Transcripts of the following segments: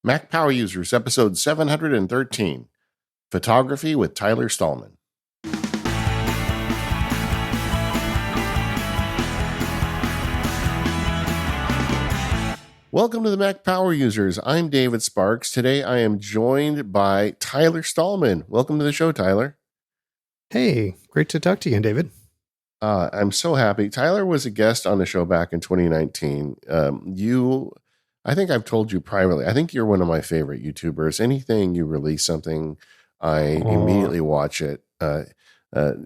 Mac Power Users, episode 713, Photography with Tyler Stalman. Welcome to the Mac Power Users. I'm David Sparks. Today I am joined by Tyler Stalman. Welcome to the show, Tyler. Hey, great to talk to you, David. I'm so happy. Tyler was a guest on the show back in 2019. I think I've told you privately, I think you're one of my favorite YouTubers. Anything you release something, I immediately watch it.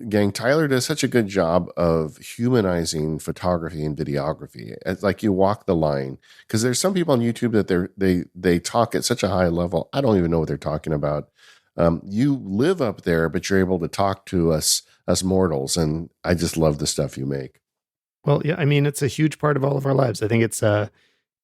Gang, Tyler does such a good job of humanizing photography and videography. It's like you walk the line, because there's some people on YouTube that they talk at such a high level. I don't even know what they're talking about. You live up there, but you're able to talk to us mortals, and I just love the stuff you make. Well, yeah, I mean, it's a huge part of all of our lives. I think it's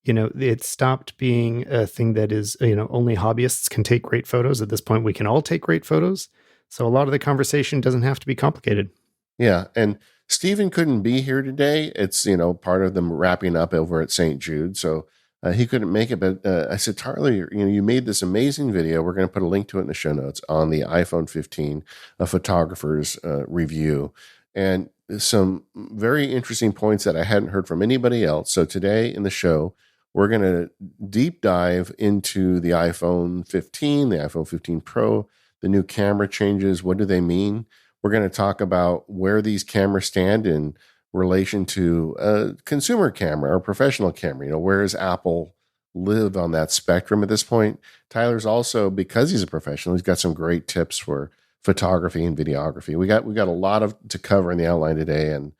it stopped being a thing that is, only hobbyists can take great photos. At this point, we can all take great photos. So a lot of the conversation doesn't have to be complicated. Yeah, and Stephen couldn't be here today. It's, part of them wrapping up over at St. Jude, so he couldn't make it. But I said, Tyler, you made this amazing video. We're going to put a link to it in the show notes on the iPhone 15 photographer's review. And some very interesting points that I hadn't heard from anybody else. So today in the show, we're going to deep dive into the iPhone 15, the iPhone 15 Pro, the new camera changes. What do they mean? We're going to talk about where these cameras stand in relation to a consumer camera or professional camera. Where does Apple live on that spectrum at this point? Tyler's also, because he's a professional, he's got some great tips for photography and videography. We got a lot to cover in the outline today, and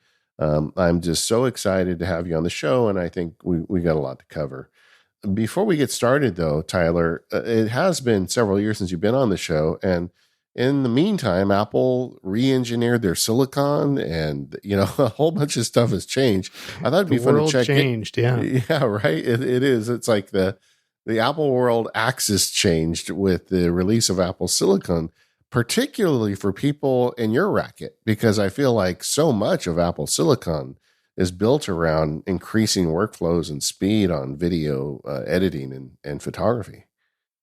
I'm just so excited to have you on the show, and I think we got a lot to cover. Before we get started, though, Tyler, it has been several years since you've been on the show, and in the meantime, Apple re-engineered their silicon, and a whole bunch of stuff has changed. I thought it'd be fun to check. The world changed, yeah. Yeah, right. It is. It's like the Apple world axis changed with the release of Apple Silicon, particularly for people in your racket, because I feel like so much of Apple Silicon is built around increasing workflows and speed on video editing and photography.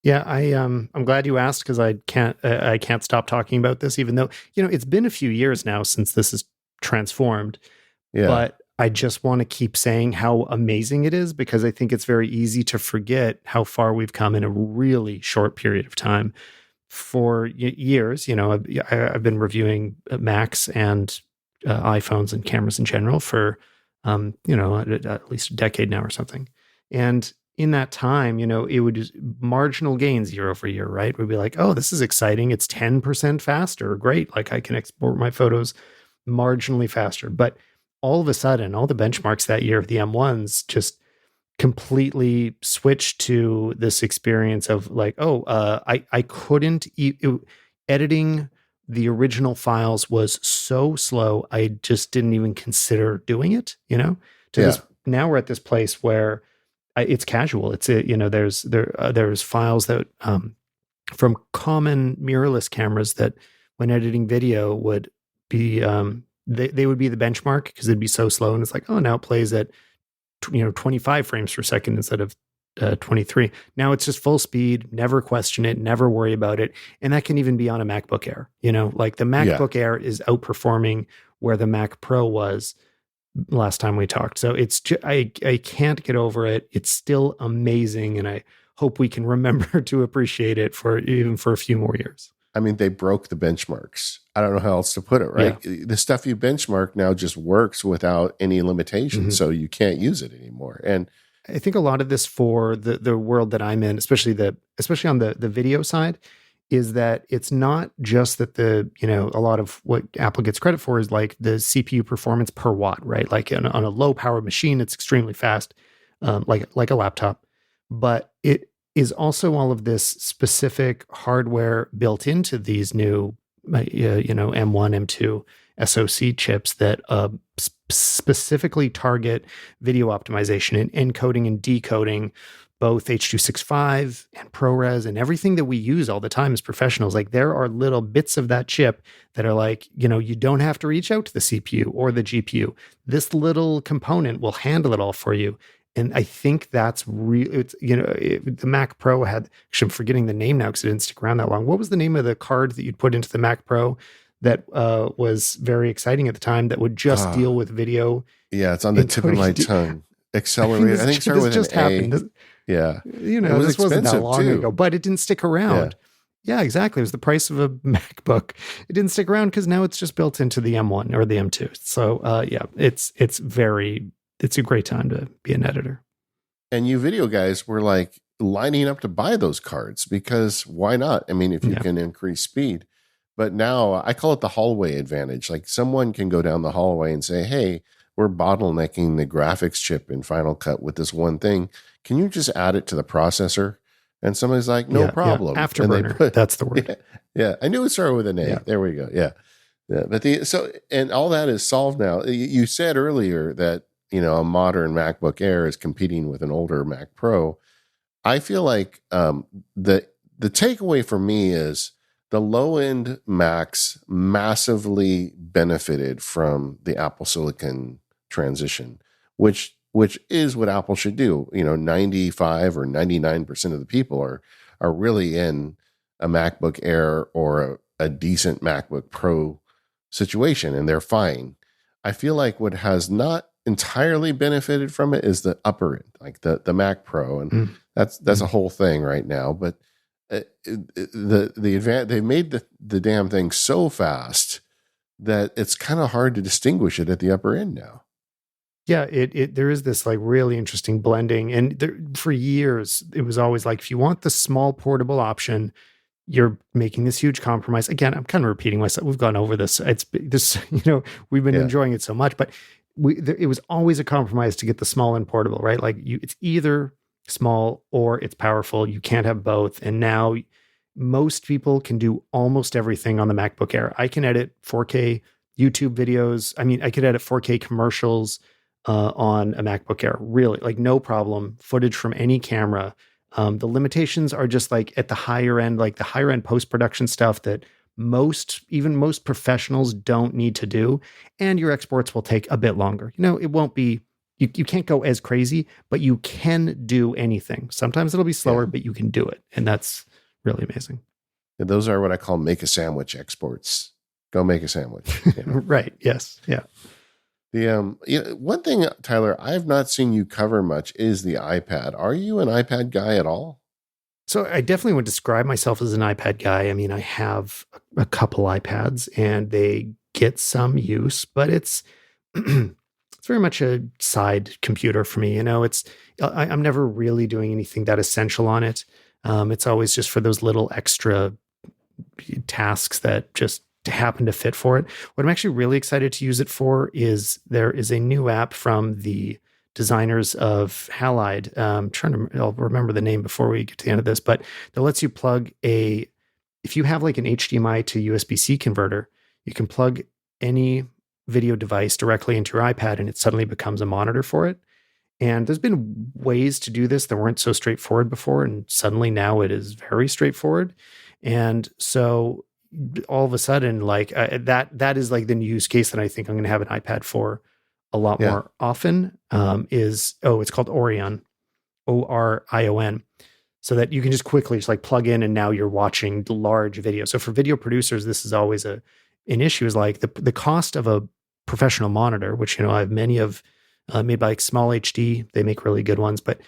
Yeah, I'm glad you asked, because I can't stop talking about this, even though it's been a few years now since this is transformed. Yeah. But I just want to keep saying how amazing it is, because I think it's very easy to forget how far we've come in a really short period of time. For years, I've been reviewing Macs and iPhones and cameras in general for, at least a decade now or something. And in that time, it would just marginal gains year over year, right? We'd be like, oh, this is exciting. It's 10% faster. Great. Like, I can export my photos marginally faster. But all of a sudden, all the benchmarks that year of the M1s just completely switched to this experience of like, I couldn't editing the original files was so slow, I just didn't even consider doing it. Now we're at this place where it's casual. It's there's files that from common mirrorless cameras that when editing video would be they would be the benchmark, because it'd be so slow, and it's like, oh, now it plays at 25 frames per second instead of 23. Now it's just full speed, never question it, never worry about it. And that can even be on a MacBook Air. Like the MacBook Air is outperforming where the Mac Pro was last time we talked. So it's I can't get over it. It's still amazing, and I hope we can remember to appreciate it for a few more years. I mean, they broke the benchmarks. I don't know how else to put it, right? Yeah. The stuff you benchmark now just works without any limitations, so you can't use it anymore. And I think a lot of this for the world that I'm in, especially on the video side, is that it's not just that a lot of what Apple gets credit for is like the CPU performance per watt, right? Like on a low power machine, it's extremely fast, like a laptop, but it is also all of this specific hardware built into these new, M1, M2 SoC chips that specifically target video optimization and encoding and decoding both H.265 and ProRes and everything that we use all the time as professionals. Like, there are little bits of that chip that are like, you don't have to reach out to the CPU or the GPU. This little component will handle it all for you. And I think that's really, it's, the Mac Pro had, actually, I'm forgetting the name now because it didn't stick around that long. What was the name of the card that you'd put into the Mac Pro that was very exciting at the time that would just deal with video Yeah, it's on the tip of my encoding? tongue. Accelerator. I think it started with an just A. happened. Yeah. It was This wasn't that expensive long too. ago, but it didn't stick Yeah. around. Yeah, exactly. It was the price of a MacBook. It didn't stick around because now it's just built into the M1 or the M2. So yeah, it's a great time to be an editor. And you video guys were like lining up to buy those cards because why not? I mean, if you can increase speed. But now I call it the hallway advantage. Like someone can go down the hallway and say, hey, we're bottlenecking the graphics chip in Final Cut with this one thing. Can you just add it to the processor? And somebody's like, no problem. Afterburner. That's the word. Yeah. I knew it started with an A. Yeah. There we go. Yeah. But and all that is solved now. You said earlier that, a modern MacBook Air is competing with an older Mac Pro. I feel like the takeaway for me is the low end Macs massively benefited from the Apple Silicon transition, which is what Apple should do. 95 or 99% of the people are really in a MacBook Air or a decent MacBook Pro situation, and they're fine. I feel like what has not entirely benefited from it is the upper end, like the Mac Pro, and that's a whole thing right now. But they made the damn thing so fast that it's kind of hard to distinguish it at the upper end now. Yeah, there is this like really interesting blending, and for years it was always like, if you want the small portable option, you're making this huge compromise. Again, I'm kind of repeating myself. We've gone over this. It's this, we've been enjoying it so much, but it was always a compromise to get the small and portable, right? Like it's either small or it's powerful. You can't have both. And now most people can do almost everything on the MacBook Air. I can edit 4K YouTube videos. I mean, I could edit 4K commercials on a MacBook Air, really, like no problem. Footage from any camera. The limitations are just like at the higher end, like the higher end post-production stuff that even most professionals don't need to do. And your exports will take a bit longer. It won't be, you can't go as crazy, but you can do anything. Sometimes it'll be slower, but you can do it. And that's really amazing. And those are what I call make a sandwich exports. Go make a sandwich. Right. Yes. Yeah. The one thing, Tyler, I've not seen you cover much is the iPad. Are you an iPad guy at all? So I definitely would describe myself as an iPad guy. I mean, I have a couple iPads and they get some use, but it's it's very much a side computer for me. I'm never really doing anything that essential on it. It's always just for those little extra tasks that just happen to fit for it. What I'm actually really excited to use it for is there is a new app from the designers of Halide. I'll remember the name before we get to the end of this, but that lets you plug if you have like an HDMI to USB-C converter, you can plug any video device directly into your iPad and it suddenly becomes a monitor for it. And there's been ways to do this that weren't so straightforward before. And suddenly now it is very straightforward. And so all of a sudden, like that is like the use case that I think I'm going to have an iPad for a lot more often. It's called Orion, Orion, so that you can just quickly just like plug in and now you're watching large video. So for video producers, this is always an issue, is like the cost of a professional monitor, which I have many of made by like Small HD. They make really good ones, but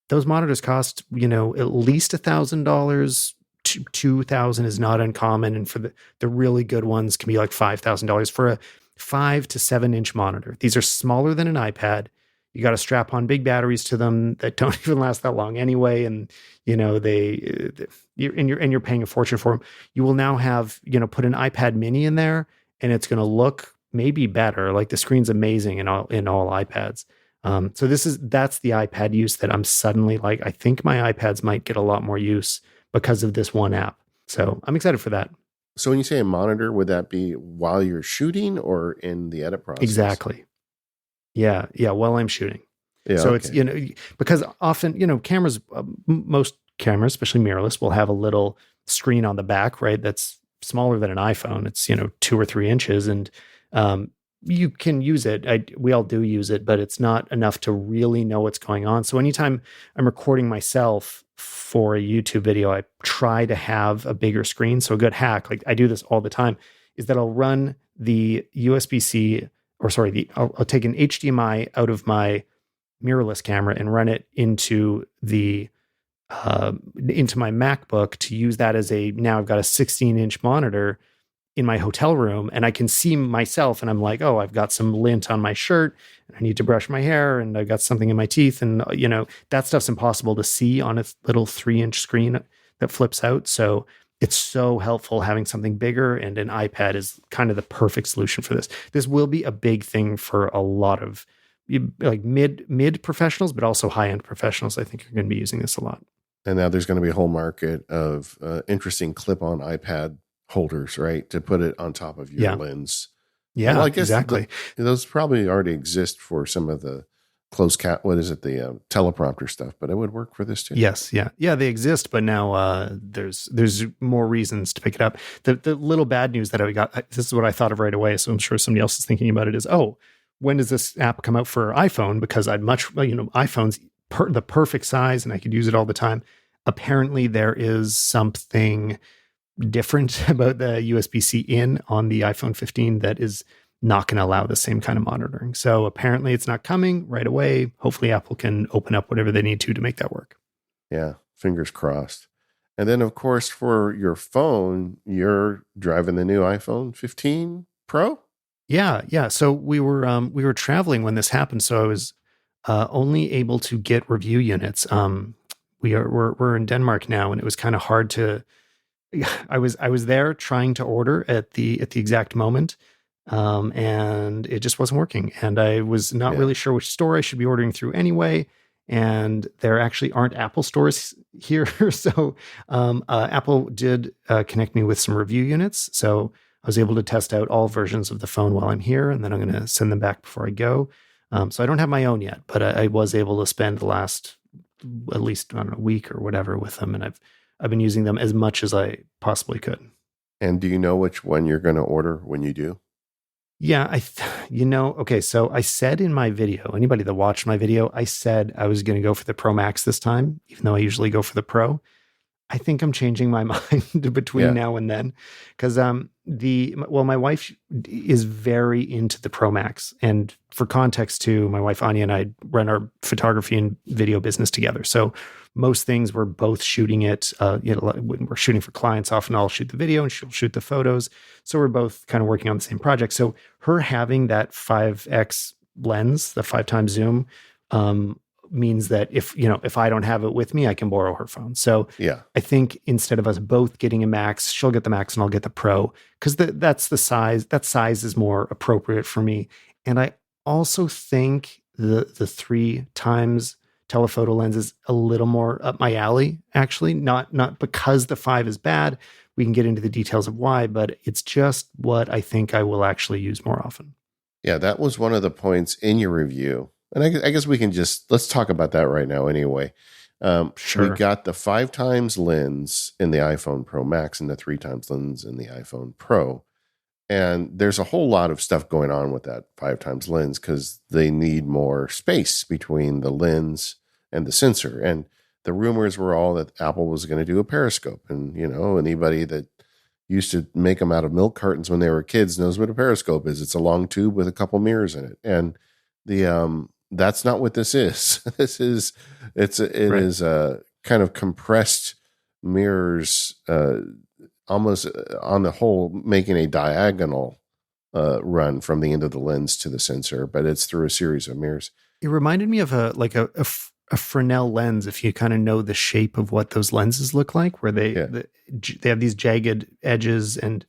those monitors cost at least $1,000. 2,000 is not uncommon, and for the really good ones can be like $5,000 for a 5 to 7 inch monitor. These are smaller than an iPad. You got to strap on big batteries to them that don't even last that long anyway, and you're paying a fortune for them. You will now have put an iPad Mini in there, and it's going to look maybe better. Like the screen's amazing in all iPads. So that's the iPad use that I'm suddenly like, I think my iPads might get a lot more use because of this one app. So I'm excited for that. So when you say a monitor, would that be while you're shooting or in the edit process? Exactly. Yeah. While I'm shooting. Yeah, so okay. It's, because often, cameras, most cameras, especially mirrorless, will have a little screen on the back, right? That's smaller than an iPhone. It's, 2 or 3 inches. And you can use it. We all do use it, but it's not enough to really know what's going on. So anytime I'm recording myself for a YouTube video, I try to have a bigger screen. So a good hack, like I do this all the time, is that I'll run the USB-C, or sorry, I'll take an HDMI out of my mirrorless camera and run it into my MacBook to use that as now I've got a 16-inch monitor in my hotel room, and I can see myself, and I'm like, oh, I've got some lint on my shirt, and I need to brush my hair, and I've got something in my teeth. And, that stuff's impossible to see on a little 3-inch screen that flips out. So it's so helpful having something bigger, and an iPad is kind of the perfect solution for this. This will be a big thing for a lot of like mid professionals, but also high-end professionals. I think are going to be using this a lot. And now there's going to be a whole market of interesting clip-on iPad holders, right, to put it on top of your lens. Yeah, well, I guess exactly. Those probably already exist for some of the closed the teleprompter stuff, but it would work for this too. Yes, yeah, they exist, but now there's more reasons to pick it up. The little bad news that I got, this is what I thought of right away, so I'm sure somebody else is thinking about it, is, oh, when does this app come out for iPhone? Because iPhone's the perfect size, and I could use it all the time. Apparently, there is something different about the USB-C in on the iPhone 15 that is not going to allow the same kind of monitoring. So apparently it's not coming right away. Hopefully Apple can open up whatever they need to make that work. Yeah, fingers crossed. And then, of course, for your phone, you're driving the new iPhone 15 Pro? Yeah. So we were traveling when this happened, so I was only able to get review units. We're in Denmark now, and it was kind of hard to. I was there trying to order at the exact moment, and it just wasn't working. And I was not really sure which store I should be ordering through anyway. And there actually aren't Apple stores here, so Apple did connect me with some review units. So I was able to test out all versions of the phone while I'm here, and then I'm going to send them back before I go. So I don't have my own yet, but I was able to spend the last at least, I don't know, week or whatever with them, and I've been using them as much as I possibly could. And do you know which one you're going to order when you do? Yeah, okay, so I said in my video, anybody that watched my video, I said I was going to go for the Pro Max this time, even though I usually go for the Pro. I think I'm changing my mind between now and then, because my wife is very into the Pro Max, and for context too, my wife Anya and I run our photography and video business together. So most things we're both shooting it. When we're shooting for clients, often I'll shoot the video and she'll shoot the photos. So we're both kind of working on the same project. So her having that 5x lens, the 5 times zoom, means that if I don't have it with me, I can borrow her phone. So yeah, I think instead of us both getting a Max, she'll get the Max and I'll get the Pro, because that's the size. That size is more appropriate for me. And I also think the 3 times telephoto lens is a little more up my alley. Actually, not because the 5 is bad. We can get into the details of why, but it's just what I think I will actually use more often. Yeah, that was one of the points in your review. And I guess we can let's talk about that right now anyway. Sure. We got the 5 times lens in the iPhone Pro Max and the 3 times lens in the iPhone Pro. And there's a whole lot of stuff going on with that 5 times lens because they need more space between the lens and the sensor. And the rumors were all that Apple was going to do a periscope. And, anybody that used to make them out of milk cartons when they were kids knows what a periscope is. It's a long tube with a couple mirrors in it. And that's not what this is. It is kind of compressed mirrors, almost on the whole, making a diagonal run from the end of the lens to the sensor, but it's through a series of mirrors. It reminded me of a Fresnel lens, if you kind of know the shape of what those lenses look like, where they have these jagged edges, and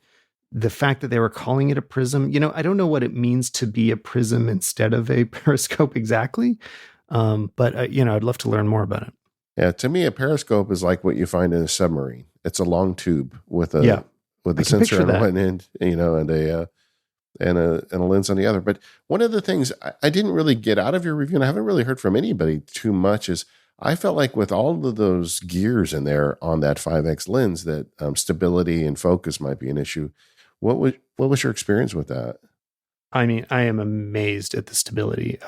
the fact that they were calling it a prism, I don't know what it means to be a prism instead of a periscope exactly. But I'd love to learn more about it. Yeah. To me, a periscope is like what you find in a submarine. It's a long tube with a sensor on one end, and a lens on the other. But one of the things I didn't really get out of your review, and I haven't really heard from anybody too much, is I felt like with all of those gears in there on that 5X lens, that stability and focus might be an issue. What was your experience with that? I mean, I am amazed at the stability.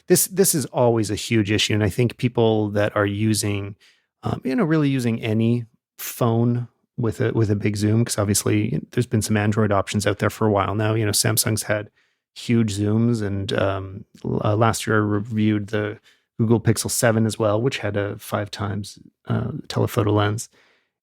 This is always a huge issue, and I think people that are using, really using any phone with a big zoom, because obviously there's been some Android options out there for a while now. Samsung's had huge zooms, and last year I reviewed the Google Pixel 7 as well, which had a 5 times telephoto lens.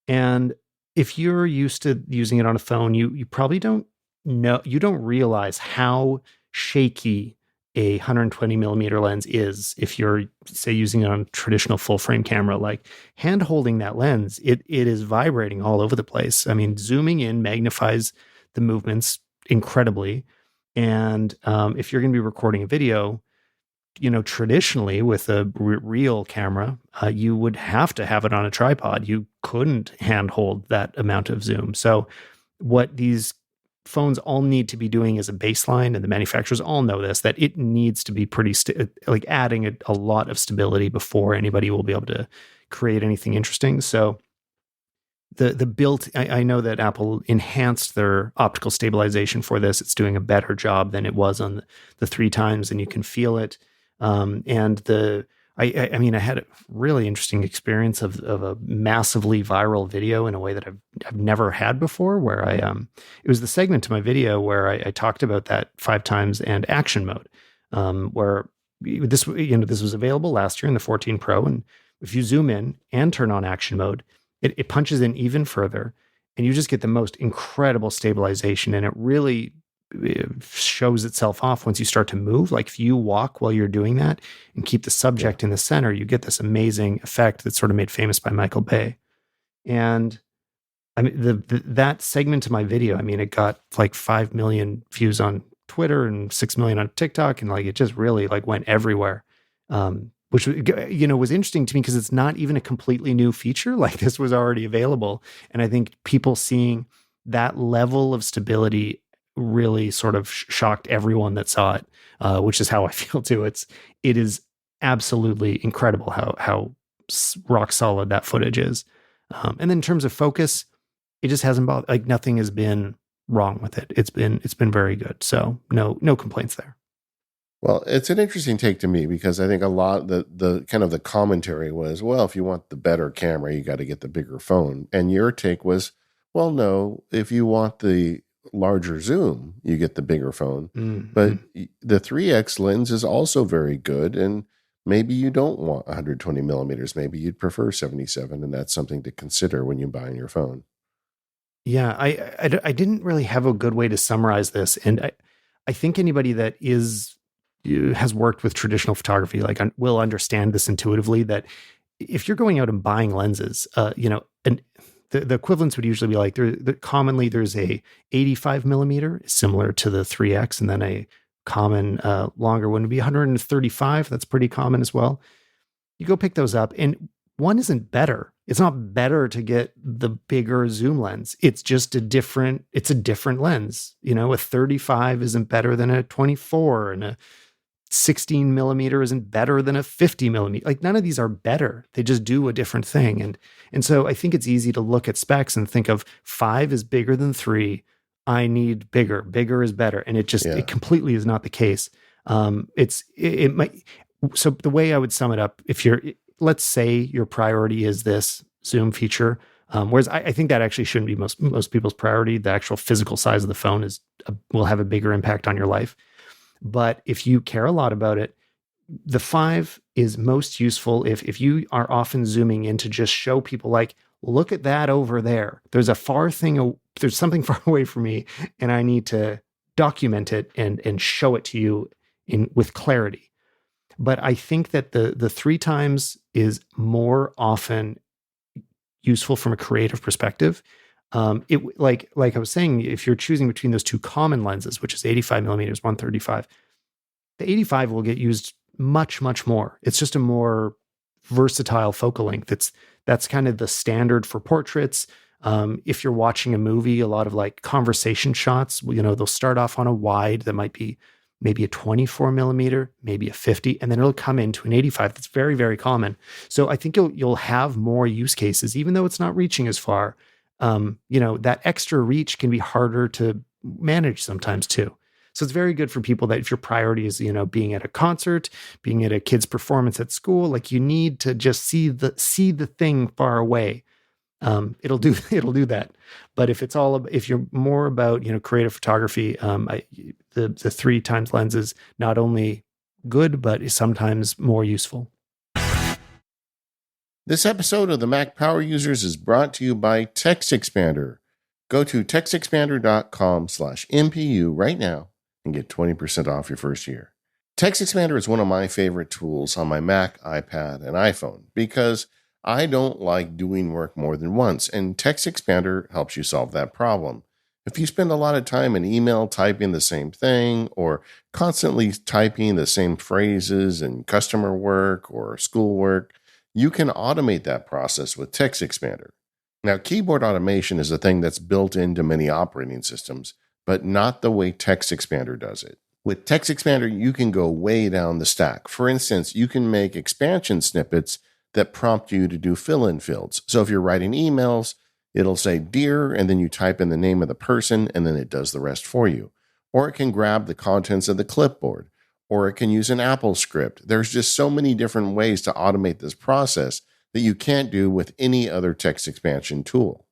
And if you're used to using it on a phone, you probably don't know, you don't realize how shaky a 120 millimeter lens is if you're, say, using it on a traditional full frame camera. Like, hand holding that lens, it is vibrating all over the place. I mean, zooming in magnifies the movements incredibly. And if you're going to be recording a video, traditionally with a real camera, you would have to have it on a tripod. You couldn't handhold that amount of zoom. So, what these phones all need to be doing as a baseline, and the manufacturers all know this, that it needs to be pretty like adding a lot of stability before anybody will be able to create anything interesting. So, the built, I know that Apple enhanced their optical stabilization for this. It's doing a better job than it was on the 3 times, and you can feel it. And I mean, I had a really interesting experience of a massively viral video in a way that I've never had before, where it was the segment to my video where I talked about that 5 times and action mode, where this was available last year in the 14 Pro. And if you zoom in and turn on action mode, it punches in even further, and you just get the most incredible stabilization. And it really shows itself off once you start to move. Like, if you walk while you're doing that and keep the subject in the center, you get this amazing effect that's sort of made famous by Michael Bay. And I mean, that segment of my video, I mean, it got like 5 million views on Twitter and 6 million on TikTok, and like it just really like went everywhere. Which was interesting to me, because it's not even a completely new feature. Like, this was already available, and I think people seeing that level of stability really sort of shocked everyone that saw it, which is how I feel too. It is absolutely incredible how rock solid that footage is. And then in terms of focus, it just hasn't bothered. Like, nothing has been wrong with it. It's been very good. So no complaints there. Well, it's an interesting take to me, because I think a lot the kind of the commentary was, well, if you want the better camera, you got to get the bigger phone. And your take was, well, no, if you want the larger zoom, you get the bigger phone. Mm-hmm. But the 3x lens is also very good, and maybe you don't want 120 millimeters. Maybe you'd prefer 77, and that's something to consider when you're buying your phone. Yeah, I didn't really have a good way to summarize this, and I think anybody that has worked with traditional photography will understand this intuitively, that if you're going out and buying lenses, and the equivalents would usually be like, commonly there's a 85 millimeter similar to the 3x, and then a common longer one would be 135. That's pretty common as well. You go pick those up, and one isn't better. It's not better to get the bigger zoom lens. It's just a different lens. A 35 isn't better than a 24, and a 16 millimeter isn't better than a 50 millimeter. Like, none of these are better. They just do a different thing. And so I think it's easy to look at specs and think of 5 is bigger than 3. I need bigger. Bigger is better. And it completely is not the case. It might. So the way I would sum it up, let's say your priority is this zoom feature, whereas I think that actually shouldn't be most people's priority. The actual physical size of the phone will have a bigger impact on your life. But if you care a lot about it, the 5 is most useful if you are often zooming in to just show people, like, look at that over there. There's there's something far away from me, and I need to document it and show it to you with clarity. But I think that the 3 times is more often useful from a creative perspective. Like I was saying, if you're choosing between those 2 common lenses, which is 85 millimeters, 135, the 85 will get used much, much more. It's just a more versatile focal length. That's kind of the standard for portraits. If you're watching a movie, a lot of like conversation shots, they'll start off on a wide that might be maybe a 24 millimeter, maybe a 50, and then it'll come into an 85. That's very, very common. So I think you'll have more use cases, even though it's not reaching as far. That extra reach can be harder to manage sometimes too. So it's very good for people that if your priority is, being at a concert, being at a kid's performance at school, like you need to just see the thing far away. It'll do it'll do that. But if you're more about creative photography, the 3x lens is not only good but is sometimes more useful. This episode of the Mac Power Users is brought to you by TextExpander. Go to textexpander.com/MPU right now and get 20% off your first year. TextExpander is one of my favorite tools on my Mac, iPad, and iPhone because I don't like doing work more than once, and TextExpander helps you solve that problem. If you spend a lot of time in email typing the same thing or constantly typing the same phrases in customer work or schoolwork, you can automate that process with TextExpander. Now, keyboard automation is a thing that's built into many operating systems, but not the way TextExpander does it. With TextExpander, you can go way down the stack. For instance, you can make expansion snippets that prompt you to do fill-in fields. So if you're writing emails, it'll say "Dear," and then you type in the name of the person, and then it does the rest for you. Or it can grab the contents of the clipboard, or it can use an Apple script. There's just so many different ways to automate this process that you can't do with any other text expansion tool.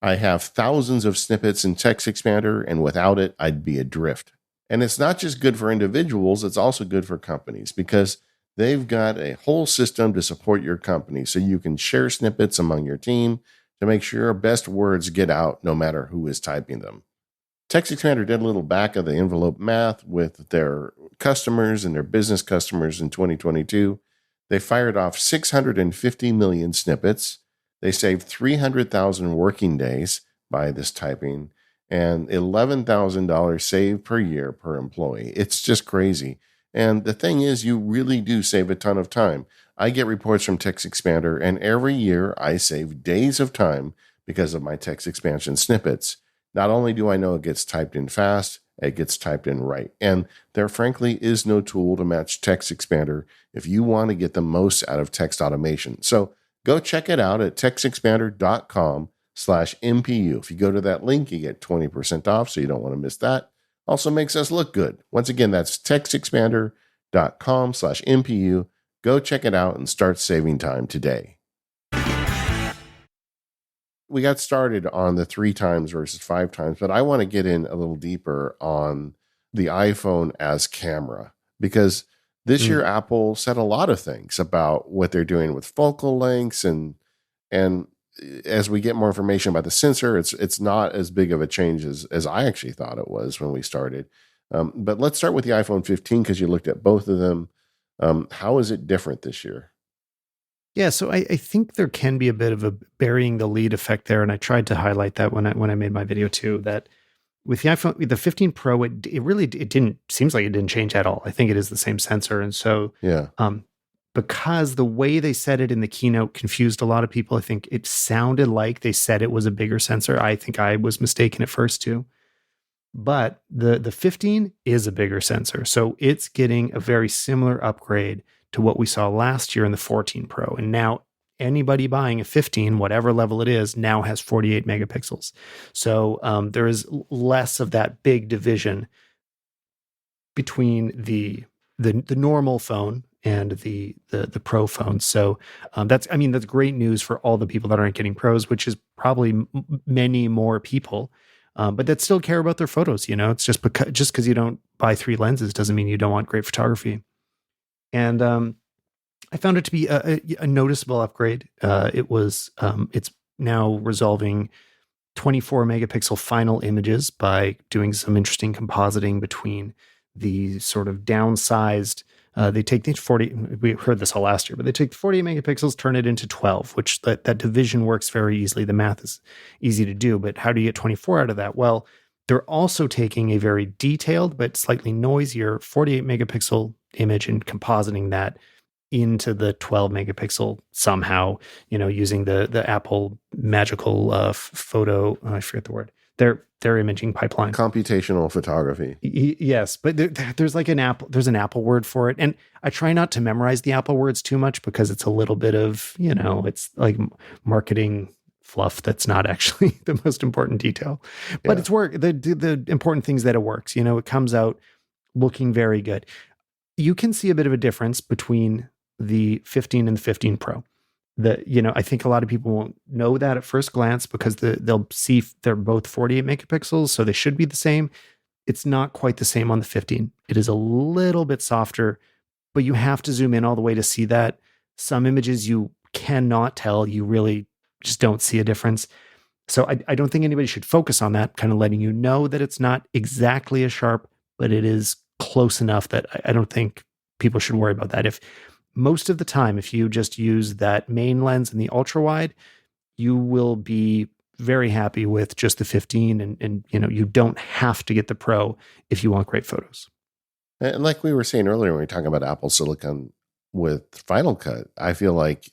I have thousands of snippets in TextExpander, and without it, I'd be adrift. And it's not just good for individuals, it's also good for companies because they've got a whole system to support your company so you can share snippets among your team to make sure your best words get out no matter who is typing them. TextExpander did a little back of the envelope math with their customers and their business customers in 2022. They fired off 650 million snippets. They saved 300,000 working days by this typing and $11,000 saved per year per employee. It's just crazy. And the thing is, you really do save a ton of time. I get reports from TextExpander, and every year I save days of time because of my text expansion snippets. Not only do I know it gets typed in fast, it gets typed in right. And there frankly is no tool to match TextExpander if you want to get the most out of text automation. So go check it out at textexpander.com/MPU. If you go to that link, you get 20% off, so you don't want to miss that. Also makes us look good. Once again, that's textexpander.com/MPU. Go check it out and start saving time today. We got started on the 3x versus 5x, but I want to get in a little deeper on the iPhone as camera because this year Apple said a lot of things about what they're doing with focal lengths and as we get more information about the sensor, it's not as big of a change as I actually thought it was when we started. But let's start with the iPhone 15 because you looked at both of them. How is it different this year? Yeah, so I think there can be a bit of a burying the lead effect there, and I tried to highlight that when I made my video too. That with the iPhone, the 15 Pro, it didn't seems like it didn't change at all. I think it is the same sensor, and so yeah, because the way they said it in the keynote confused a lot of people. I think it sounded like they said it was a bigger sensor. I think I was mistaken at first too. But the 15 is a bigger sensor, so it's getting a very similar upgrade to what we saw last year in the 14 Pro. And now anybody buying a 15, whatever level it is, now has 48 megapixels. So there is less of that big division between the normal phone and the Pro phone. So that's great news for all the people that aren't getting Pros, which is probably many more people. But that still care about their photos. It's just because you don't buy 3 lenses doesn't mean you don't want great photography. And I found it to be a noticeable upgrade. It's now resolving 24 megapixel final images by doing some interesting compositing between the sort of downsized. They take the 40. We heard this all last year, but they take 48 megapixels, turn it into 12, which that division works very easily. The math is easy to do, but how do you get 24 out of that? Well, they're also taking a very detailed but slightly noisier 48 megapixel image and compositing that into the 12 megapixel somehow, using the Apple magical photo. I forget the word. Their imaging pipeline. Computational photography. Yes, but there's like an Apple word for it, and I try not to memorize the Apple words too much because it's a little bit of it's like marketing fluff that's not actually the most important detail. But it's work. The important things that it works. It comes out looking very good. You can see a bit of a difference between the 15 and the 15 Pro. I think a lot of people won't know that at first glance because they'll see they're both 48 megapixels, so they should be the same. It's not quite the same on the 15. It is a little bit softer, but you have to zoom in all the way to see that. Some images you cannot tell. You really just don't see a difference. So I don't think anybody should focus on that, kind of letting you know that it's not exactly as sharp, but it is close enough that I don't think people should worry about that. If most of the time, if you just use that main lens and the ultra wide, you will be very happy with just the 15, and you don't have to get the Pro if you want great photos. And like we were saying earlier, when we were talking about Apple Silicon with Final Cut, I feel like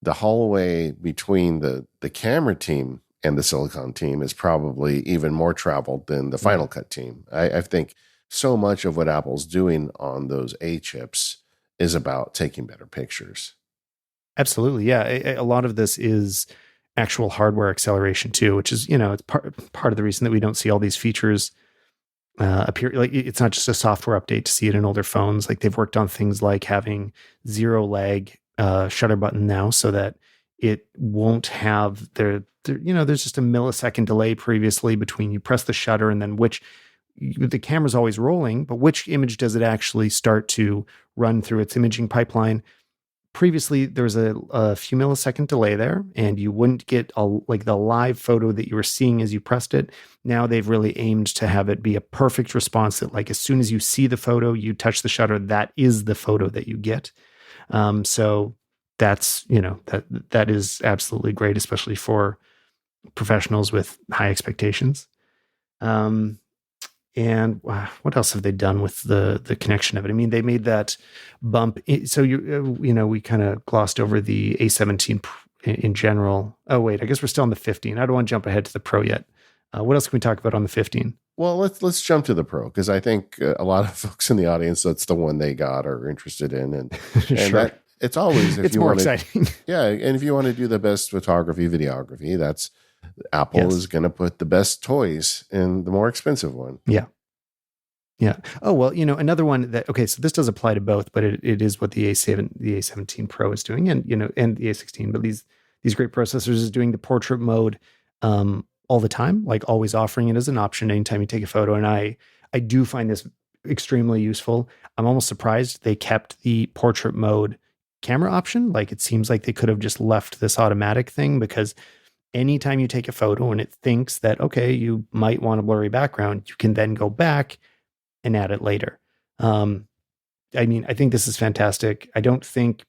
the hallway between the camera team and the Silicon team is probably even more traveled than the Final Cut team. I think so much of what Apple's doing on those A chips is about taking better pictures. Absolutely. Yeah. A lot of this is actual hardware acceleration too, which is, it's part of the reason that we don't see all these features appear. Like, it's not just a software update to see it in older phones. Like, they've worked on things like having zero lag shutter button now, so that it won't have there's just a millisecond delay previously between you press the shutter and then the camera's always rolling, but which image does it actually start to run through its imaging pipeline? Previously, there was a few millisecond delay there, and you wouldn't get the live photo that you were seeing as you pressed it. Now they've really aimed to have it be a perfect response that, like, as soon as you see the photo, you touch the shutter, that is the photo that you get. So that's, that is absolutely great, especially for professionals with high expectations. And what else have they done with the connection of it? I mean, they made that bump. So we kind of glossed over the A17 in general. Oh wait, I guess we're still on the 15. I don't want to jump ahead to the Pro yet. What else can we talk about on the 15? Well, let's jump to the Pro, because I think a lot of folks in the audience, that's the one they got or are interested in, and sure. It's always it's more exciting. Yeah, and if you want to do the best photography, videography, that's Apple is going to put the best toys in the more expensive one. Yeah. Yeah. Oh, well, another one so this does apply to both, but it is what the A17 Pro is doing, and the A16, but these great processors is doing the portrait mode all the time, like always offering it as an option anytime you take a photo. And I do find this extremely useful. I'm almost surprised they kept the portrait mode camera option. Like, it seems like they could have just left this automatic thing, because anytime you take a photo and it thinks that, okay, you might want a blurry background, you can then go back and add it later. I think this is fantastic. I don't think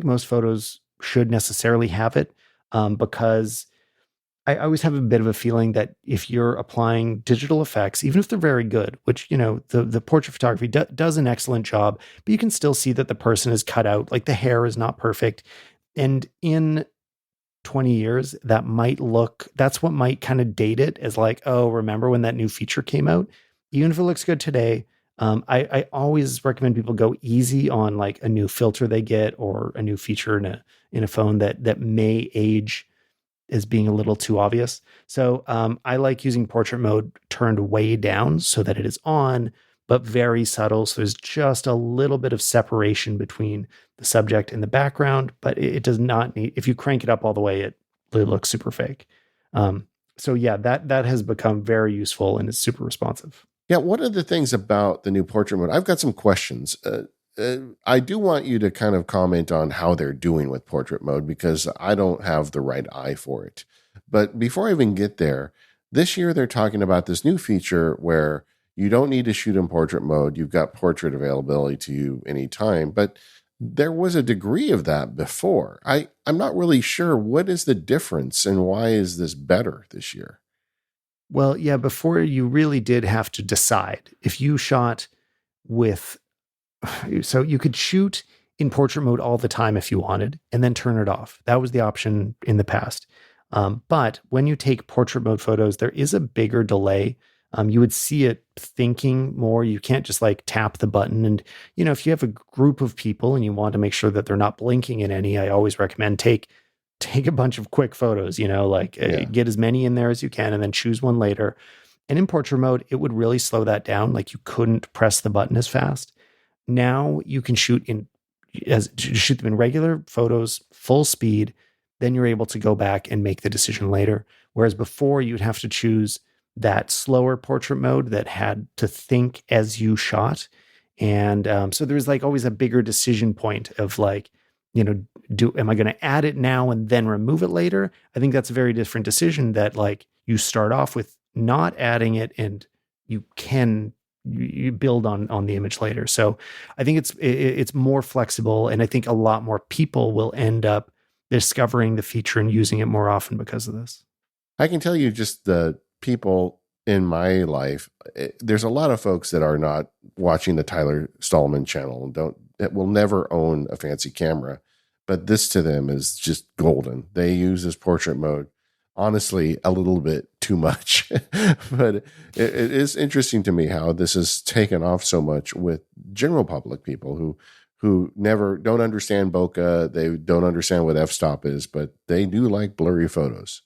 most photos should necessarily have it, because I always have a bit of a feeling that if you're applying digital effects, even if they're very good, which, the portrait photography does an excellent job, but you can still see that the person is cut out, like the hair is not perfect. And in 20 years, that's what might kind of date it, as like, oh, remember when that new feature came out? Even if it looks good today, I always recommend people go easy on like a new filter they get or a new feature in a phone that may age as being a little too obvious. So I like using portrait mode turned way down so that it is on, but very subtle. So there's just a little bit of separation between the subject and the background, but it does not need, if you crank it up all the way, it looks super fake. So yeah, that has become very useful and is super responsive. Yeah, what are the things about the new portrait mode? I've got some questions. I do want you to kind of comment on how they're doing with portrait mode, because I don't have the right eye for it. But before I even get there, this year they're talking about this new feature where you don't need to shoot in portrait mode. You've got portrait availability to you anytime. But there was a degree of that before. I'm not really sure what is the difference and why is this better this year? Well, yeah, before you really did have to decide if you shot so you could shoot in portrait mode all the time if you wanted, and then turn it off. That was the option in the past. But when you take portrait mode photos, there is a bigger delay. You would see it thinking more. You can't just like tap the button. And, if you have a group of people and you want to make sure that they're not blinking in any, I always recommend take take a bunch of quick photos, like get as many in there as you can and then choose one later. And in portrait mode, it would really slow that down. Like you couldn't press the button as fast. Now you can shoot them in regular photos, full speed. Then you're able to go back and make the decision later. Whereas before you'd have to choose that slower portrait mode that had to think as you shot. And so there's like always a bigger decision point of like, am I going to add it now and then remove it later? I think that's a very different decision that like you start off with not adding it and you build on the image later. So I think it's more flexible, and I think a lot more people will end up discovering the feature and using it more often because of this. I can tell you just the people in my life, there's a lot of folks that are not watching the Tyler Stalman channel and will never own a fancy camera, but this to them is just golden. They use this portrait mode, honestly, a little bit too much, but it is interesting to me how this has taken off so much with general public people who never don't understand bokeh. They don't understand what f-stop is, but they do like blurry photos.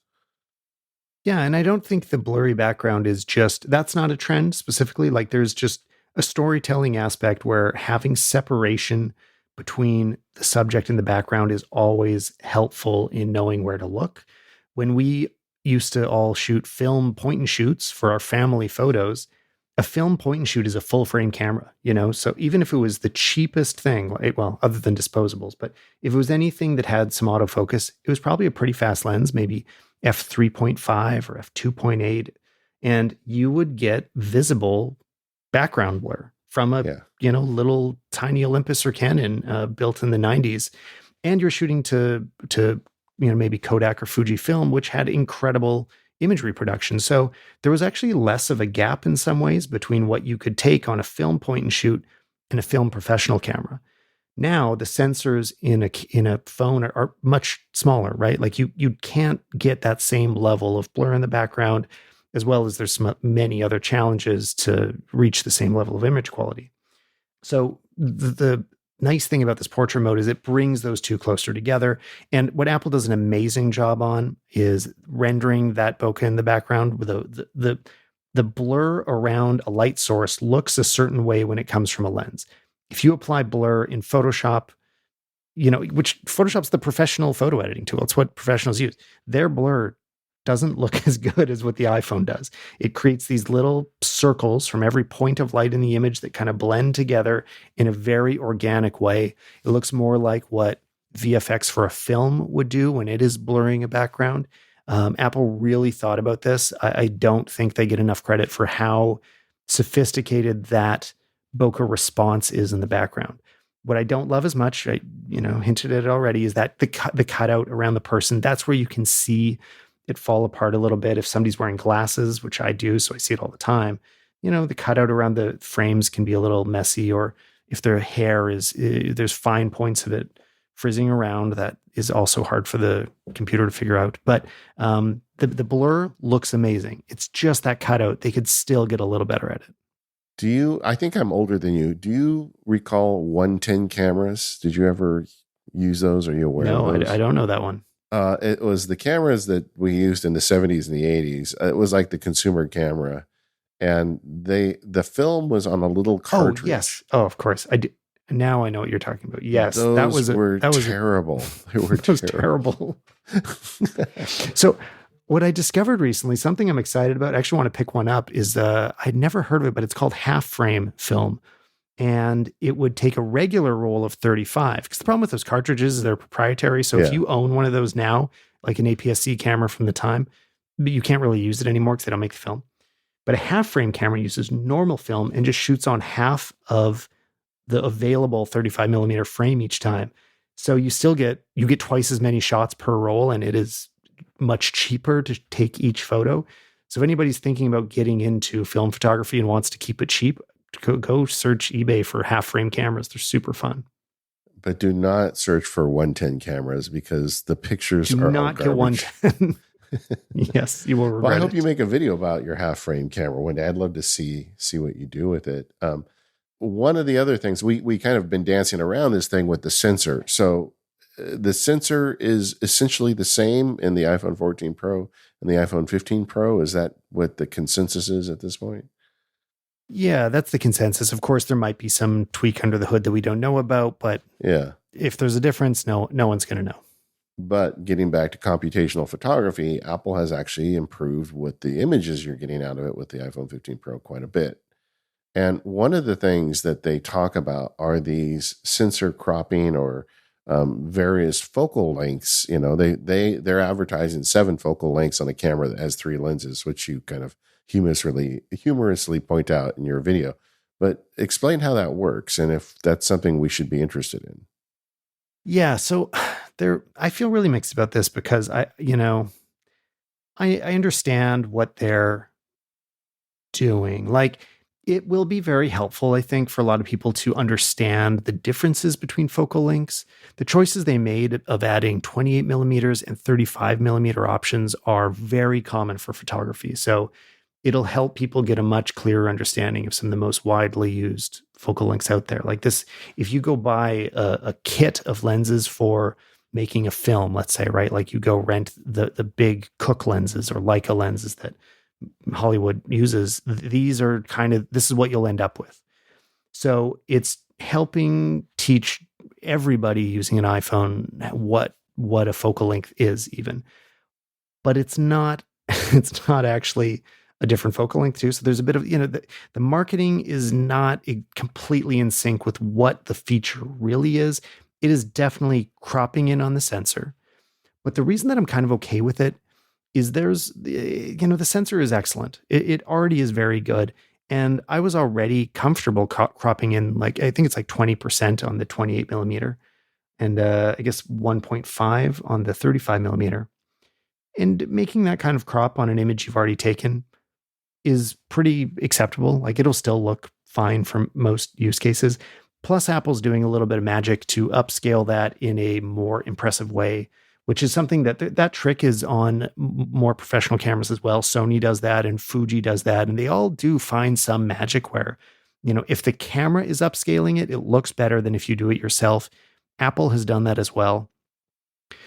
Yeah, and I don't think the blurry background that's not a trend specifically. Like there's just a storytelling aspect where having separation between the subject and the background is always helpful in knowing where to look. When we used to all shoot film point and shoots for our family photos, a film point and shoot is a full frame camera, So even if it was the cheapest thing, well, other than disposables, but if it was anything that had some autofocus, it was probably a pretty fast lens, maybe f3.5 or f2.8, and you would get visible background blur from a little tiny Olympus or Canon built in the 90s, and you're shooting to maybe Kodak or Fujifilm, which had incredible image reproduction. So there was actually less of a gap in some ways between what you could take on a film point and shoot and a film professional camera. Now the sensors in a phone are much smaller, right? Like you can't get that same level of blur in the background, as well as there's many other challenges to reach the same level of image quality. So the nice thing about this portrait mode is it brings those two closer together. And what Apple does an amazing job on is rendering that bokeh in the background with the blur around a light source looks a certain way when it comes from a lens. If you apply blur in Photoshop, which Photoshop's the professional photo editing tool, it's what professionals use. Their blur doesn't look as good as what the iPhone does. It creates these little circles from every point of light in the image that kind of blend together in a very organic way. It looks more like what VFX for a film would do when it is blurring a background. Apple really thought about this. I don't think they get enough credit for how sophisticated that bokeh response is in the background. What I don't love as much, I hinted at it already, is that the cutout around the person. That's where you can see it fall apart a little bit. If somebody's wearing glasses, which I do, so I see it all the time, the cutout around the frames can be a little messy, or if their hair there's fine points of it frizzing around, that is also hard for the computer to figure out. But the blur looks amazing. It's just that cutout. They could still get a little better at it. I think I'm older than you. Do you recall 110 cameras? Did you ever use those? Are you aware of those? No, I don't know that one. It was the cameras that we used in the 70s and the 80s. It was like the consumer camera, and the film was on a little cartridge. Oh, yes. Oh, of course. I do. Now I know what you're talking about. Yes, those were terrible. They were terrible. So what I discovered recently, something I'm excited about, I actually want to pick one up, is I'd never heard of it, but it's called half frame film. And it would take a regular roll of 35. Because the problem with those cartridges is they're proprietary. So if you own one of those now, like an APS-C camera from the time, but you can't really use it anymore because they don't make the film. But a half frame camera uses normal film and just shoots on half of the available 35 millimeter frame each time. So you get twice as many shots per roll, and it is much cheaper to take each photo. So if anybody's thinking about getting into film photography and wants to keep it cheap, go search eBay for half frame cameras. They're super fun. But do not search for 110 cameras because the pictures are not get 110. Yes, you will regret Well, I hope it. you make a video about your half frame camera one day. I'd love to see what you do with it. One of the other things we kind of been dancing around this thing with the sensor. So the sensor is essentially the same in the iPhone 14 Pro and the iPhone 15 Pro. Is that what the consensus is at this point? Yeah, that's the consensus. Of course, there might be some tweak under the hood that we don't know about, but Yeah. if there's a difference, no one's going to know. But getting back to computational photography, Apple has actually improved with the images you're getting out of it with the iPhone 15 Pro quite a bit. And one of the things that they talk about are these sensor cropping or various focal lengths. You know, they're advertising 7 focal lengths on a camera that has 3 lenses, which you kind of humorously point out in your video. But explain how that works and if that's something we should be interested in. Yeah, so I feel really mixed about this because I understand what they're doing. Like, it will be very helpful, I think, for a lot of people to understand the differences between focal lengths. The choices they made of adding 28 millimeters and 35 millimeter options are very common for photography. So it'll help people get a much clearer understanding of some of the most widely used focal lengths out there. Like this, if you go buy a kit of lenses for making a film, let's say, right? Like you go rent the big Cook lenses or Leica lenses that Hollywood uses, this is what you'll end up with. So it's helping teach everybody using an iPhone what a focal length is even. But it's not it's not actually a different focal length too. So there's a bit of, the marketing is not completely in sync with what the feature really is. It is definitely cropping in on the sensor. But the reason that I'm kind of okay with it is the sensor is excellent. It already is very good. And I was already comfortable cropping in, like, I think it's like 20% on the 28 millimeter and I guess 1.5 on the 35 millimeter. And making that kind of crop on an image you've already taken is pretty acceptable. Like, it'll still look fine for most use cases. Plus, Apple's doing a little bit of magic to upscale that in a more impressive way, which is something that trick is on more professional cameras as well. Sony does that and Fuji does that. And they all do find some magic where, if the camera is upscaling it, it looks better than if you do it yourself. Apple has done that as well.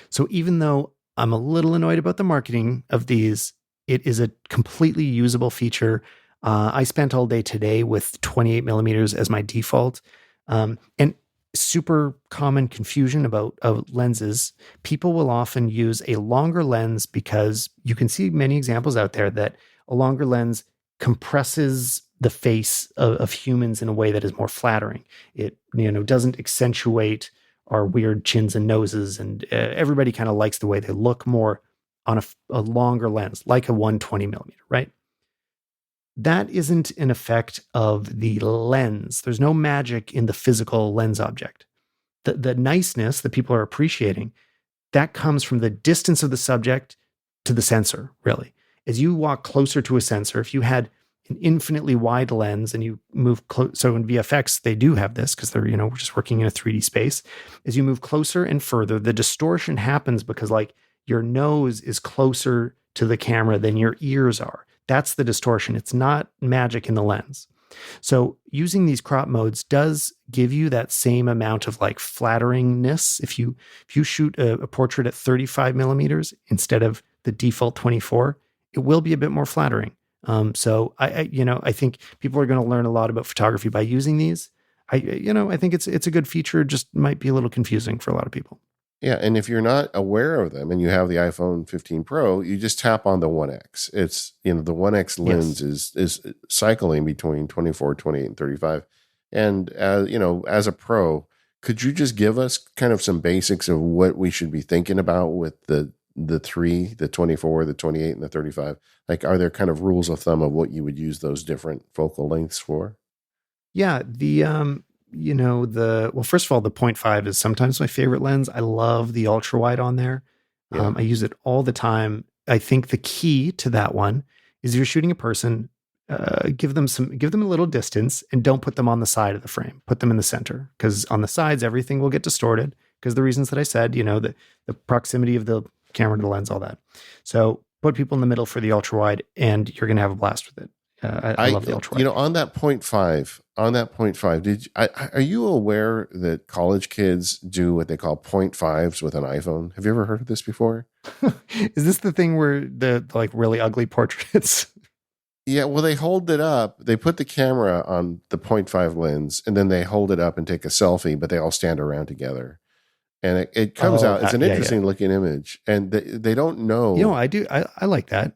So even though I'm a little annoyed about the marketing of these, it is a completely usable feature. I spent all day today with 28 millimeters as my default. And super common confusion about lenses. People will often use a longer lens because you can see many examples out there that a longer lens compresses the face of humans in a way that is more flattering. It doesn't accentuate our weird chins and noses, and everybody kind of likes the way they look more on a longer lens, like a 120 millimeter, right? That isn't an effect of the lens. There's no magic in the physical lens object. The niceness that people are appreciating, that comes from the distance of the subject to the sensor, really. As you walk closer to a sensor, if you had an infinitely wide lens and you move close, so in VFX, they do have this because they're, we're just working in a 3D space. As you move closer and further, the distortion happens because, like, your nose is closer to the camera than your ears are. That's the distortion. It's not magic in the lens. So using these crop modes does give you that same amount of, like, flatteringness. If you shoot a portrait at 35 millimeters instead of the default 24, it will be a bit more flattering. So I think people are going to learn a lot about photography by using these. I think it's a good feature. Just might be a little confusing for a lot of people. Yeah, and if you're not aware of them and you have the iPhone 15 Pro, you just tap on the 1X. It's, the 1X lens is cycling between 24, 28, and 35. And as a pro, could you just give us kind of some basics of what we should be thinking about with the 24, the 28, and the 35? Like, are there kind of rules of thumb of what you would use those different focal lengths for? Yeah, first of all, the 0.5 is sometimes my favorite lens. I love the ultra wide on there. Yeah. I use it all the time. I think the key to that one is if you're shooting a person, give them a little distance and don't put them on the side of the frame. Put them in the center, because on the sides, everything will get distorted because the reasons that I said, the proximity of the camera to the lens, all that. So put people in the middle for the ultra wide and you're going to have a blast with it. I love the ultra wide. On that 0.5, on that point five, are you aware that college kids do what they call point fives with an iPhone? Have you ever heard of this before? Is this the thing where the like really ugly portraits? Yeah, well, they hold it up. They put the camera on the point five lens, and then they hold it up and take a selfie, but they all stand around together. And it comes Oh, out, it's that, an yeah, yeah. interesting looking image. And they don't You know, know. I do. I like that.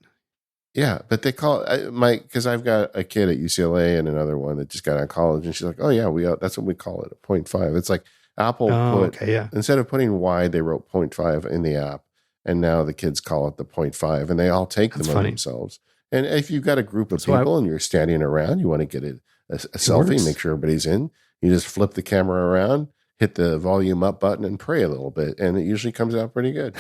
Yeah, but they call because I've got a kid at UCLA and another one that just got out of college, and she's like, "Oh yeah, that's what we call it, a point five." It's like Apple Oh, put okay, yeah. instead of putting wide, they wrote point five in the app, and now the kids call it the point five, and they all take That's them of funny. themselves. And if you've got a group of So I, people and you're standing around, you want to get a it selfie, make works. sure everybody's in. You just flip the camera around, hit the volume up button, and pray a little bit, and it usually comes out pretty good.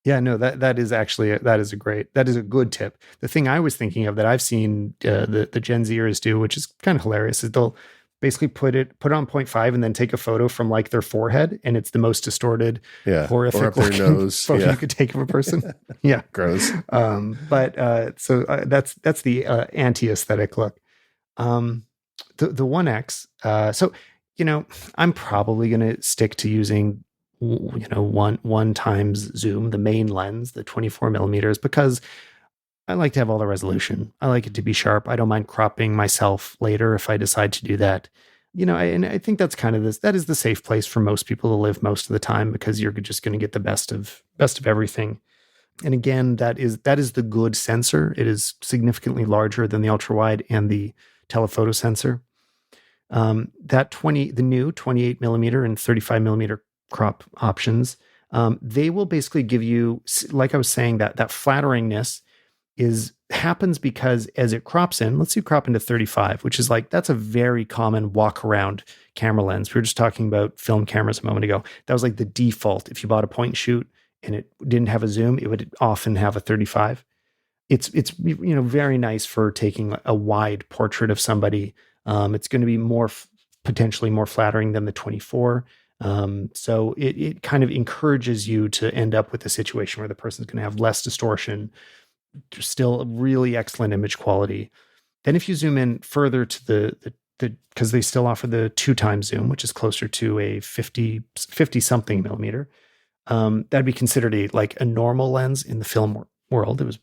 Yeah, no, that is actually that is a good tip. The thing I was thinking of that I've seen the Gen Zers do, which is kind of hilarious, is they'll basically put it on point five and then take a photo from like their forehead, and it's the most distorted, Yeah, or horrific up their looking nose. photo Yeah, you could take of a person. Yeah, gross. but so that's the anti-aesthetic look. Um, the One X. So you know, I'm probably going to stick to using one times zoom, the main lens, the 24 millimeters, because I like to have all the resolution. I like it to be sharp. I don't mind cropping myself later if I decide to do that. And I think that's kind of that is the safe place for most people to live most of the time, because you're just going to get the best of everything. And again, that is the good sensor. It is significantly larger than the ultra wide and the telephoto sensor. The new 28 millimeter and 35 millimeter crop options, they will basically give you, like I was saying, that flatteringness happens because as it crops in, let's say you crop into 35, which is like, that's a very common walk around camera lens. We were just talking about film cameras a moment ago. That was like the default. If you bought a point and shoot and it didn't have a zoom, it would often have a 35. It's very nice for taking a wide portrait of somebody. It's going to be potentially more flattering than the 24. So it kind of encourages you to end up with a situation where the person's going to have less distortion, still really excellent image quality. Then if you zoom in further to the because they still offer the 2x zoom, which is closer to a 50 something millimeter. That'd be considered like a normal lens in the film world. It was,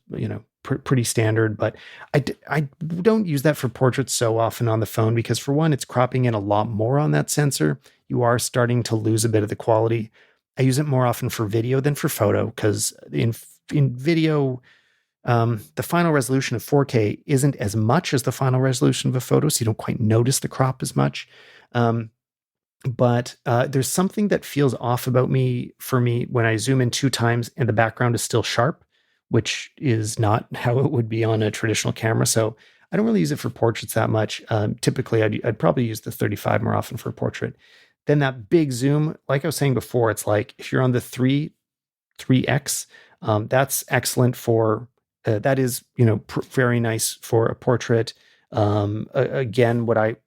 pretty standard, but I don't use that for portraits so often on the phone, because for one, it's cropping in a lot more on that sensor. You are starting to lose a bit of the quality. I use it more often for video than for photo, because in video, the final resolution of 4K isn't as much as the final resolution of a photo, so you don't quite notice the crop as much. But there's something that feels off for me when I zoom in 2 times and the background is still sharp, which is not how it would be on a traditional camera. So I don't really use it for portraits that much. Typically, I'd probably use the 35 more often for a portrait. Then that big zoom, like I was saying before, it's like if you're on the 3x, that's excellent for. That is, very nice for a portrait. Again,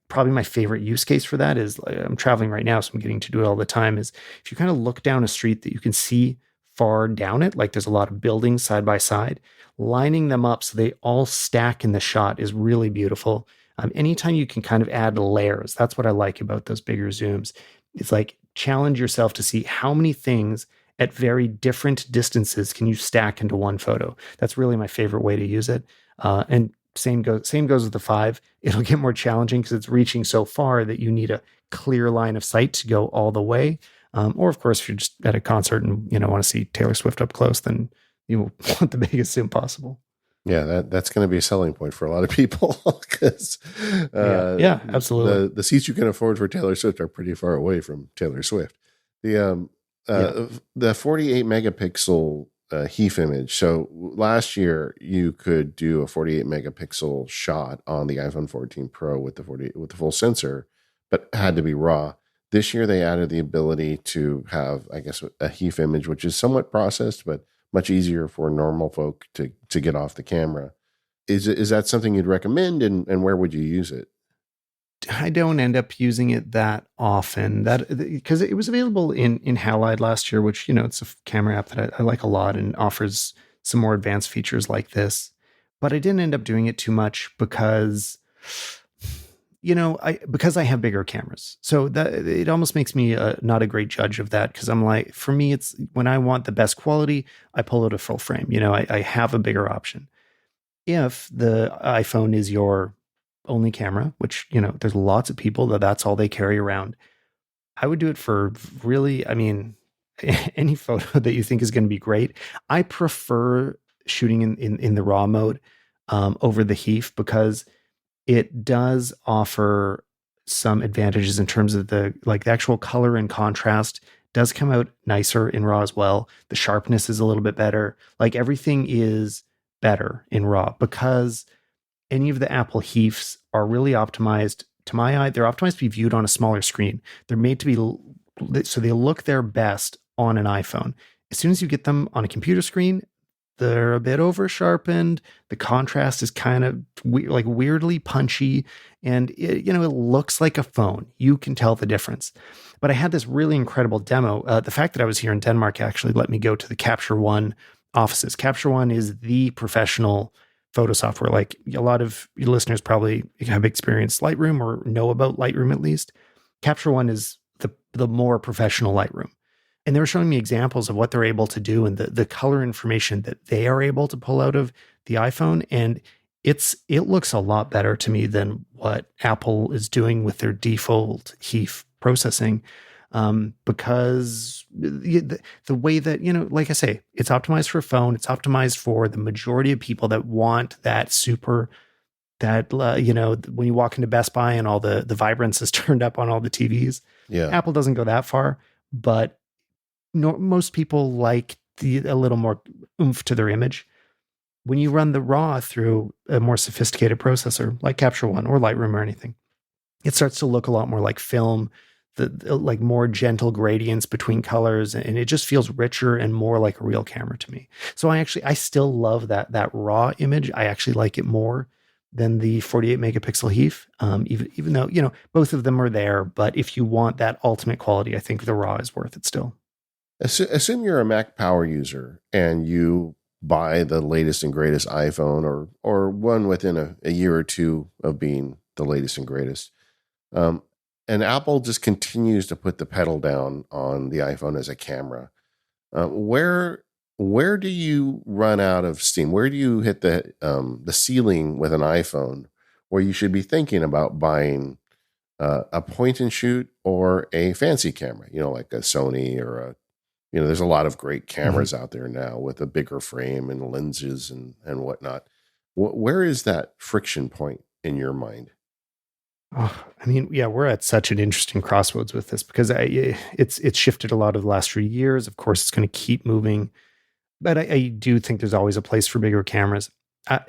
probably my favorite use case for that is, I'm traveling right now, so I'm getting to do it all the time, is if you kind of look down a street that you can see far down it, like there's a lot of buildings side by side, lining them up so they all stack in the shot is really beautiful. Anytime you can kind of add layers, that's what I like about those bigger zooms. It's like challenge yourself to see how many things at very different distances can you stack into one photo. That's really my favorite way to use it. And same goes with the 5. It'll get more challenging because it's reaching so far that you need a clear line of sight to go all the way. Or of course, if you're just at a concert and want to see Taylor Swift up close, then you want the biggest zoom possible. Yeah, that's going to be a selling point for a lot of people, because yeah, absolutely. The seats you can afford for Taylor Swift are pretty far away from Taylor Swift. The 48 megapixel HEIF image. So last year you could do a 48 megapixel shot on the iPhone 14 Pro with the full sensor, but had to be RAW. This year they added the ability to have, I guess, a HEIF image, which is somewhat processed, but much easier for normal folk to get off the camera. Is that something you'd recommend, and where would you use it? I don't end up using it that often, because it was available in Halide last year, which, it's a camera app that I like a lot and offers some more advanced features like this. But I didn't end up doing it too much because I because I have bigger cameras, so that it almost makes me not a great judge of that, because I'm like, for me, it's when I want the best quality, I pull out a full frame. I have a bigger option. If the iPhone is your only camera, which there's lots of people that's all they carry around, I would do it for really, I mean, any photo that you think is going to be great. I prefer shooting in the raw mode over the HEIF, because it does offer some advantages in terms of the actual color and contrast does come out nicer in raw as well. The sharpness is a little bit better. Like, everything is better in raw, because any of the Apple HEIFs are really optimized, to my eye. They're optimized to be viewed on a smaller screen. They're made to be so they look their best on an iPhone. As soon as you get them on a computer screen, they're a bit over sharpened. The contrast is kind of weirdly punchy, and it looks like a phone. You can tell the difference. But I had this really incredible demo. The fact that I was here in Denmark actually let me go to the Capture One offices. Capture One is the professional photo software. Like, a lot of your listeners probably have experienced Lightroom or know about Lightroom at least. Capture One is the more professional Lightroom. And they were showing me examples of what they're able to do and the color information that they are able to pull out of the iPhone. And it looks a lot better to me than what Apple is doing with their default HEIF processing. Because the way that, like I say, it's optimized for a phone, it's optimized for the majority of people that want that when you walk into Best Buy and all the vibrance is turned up on all the TVs. Yeah. Apple doesn't go that far, but most people like a little more oomph to their image. When you run the RAW through a more sophisticated processor like Capture One or Lightroom or anything, it starts to look a lot more like film, like more gentle gradients between colors, and it just feels richer and more like a real camera to me. So I still love that raw image. I actually like it more than the 48 megapixel HEIF, even though both of them are there. But if you want that ultimate quality, I think the raw is worth it still. Assume you're a Mac Power user and you buy the latest and greatest iPhone, or one within a year or two of being the latest and greatest. And Apple just continues to put the pedal down on the iPhone as a camera. Where do you run out of steam? Where do you hit the ceiling with an iPhone where you should be thinking about buying a point and shoot or a fancy camera? Like a Sony or there's a lot of great cameras out there now with a bigger frame and lenses and whatnot. Where is that friction point in your mind? Oh, I mean, yeah, we're at such an interesting crossroads with this, because it's shifted a lot of the last few years. Of course, it's going to keep moving, but I do think there's always a place for bigger cameras. I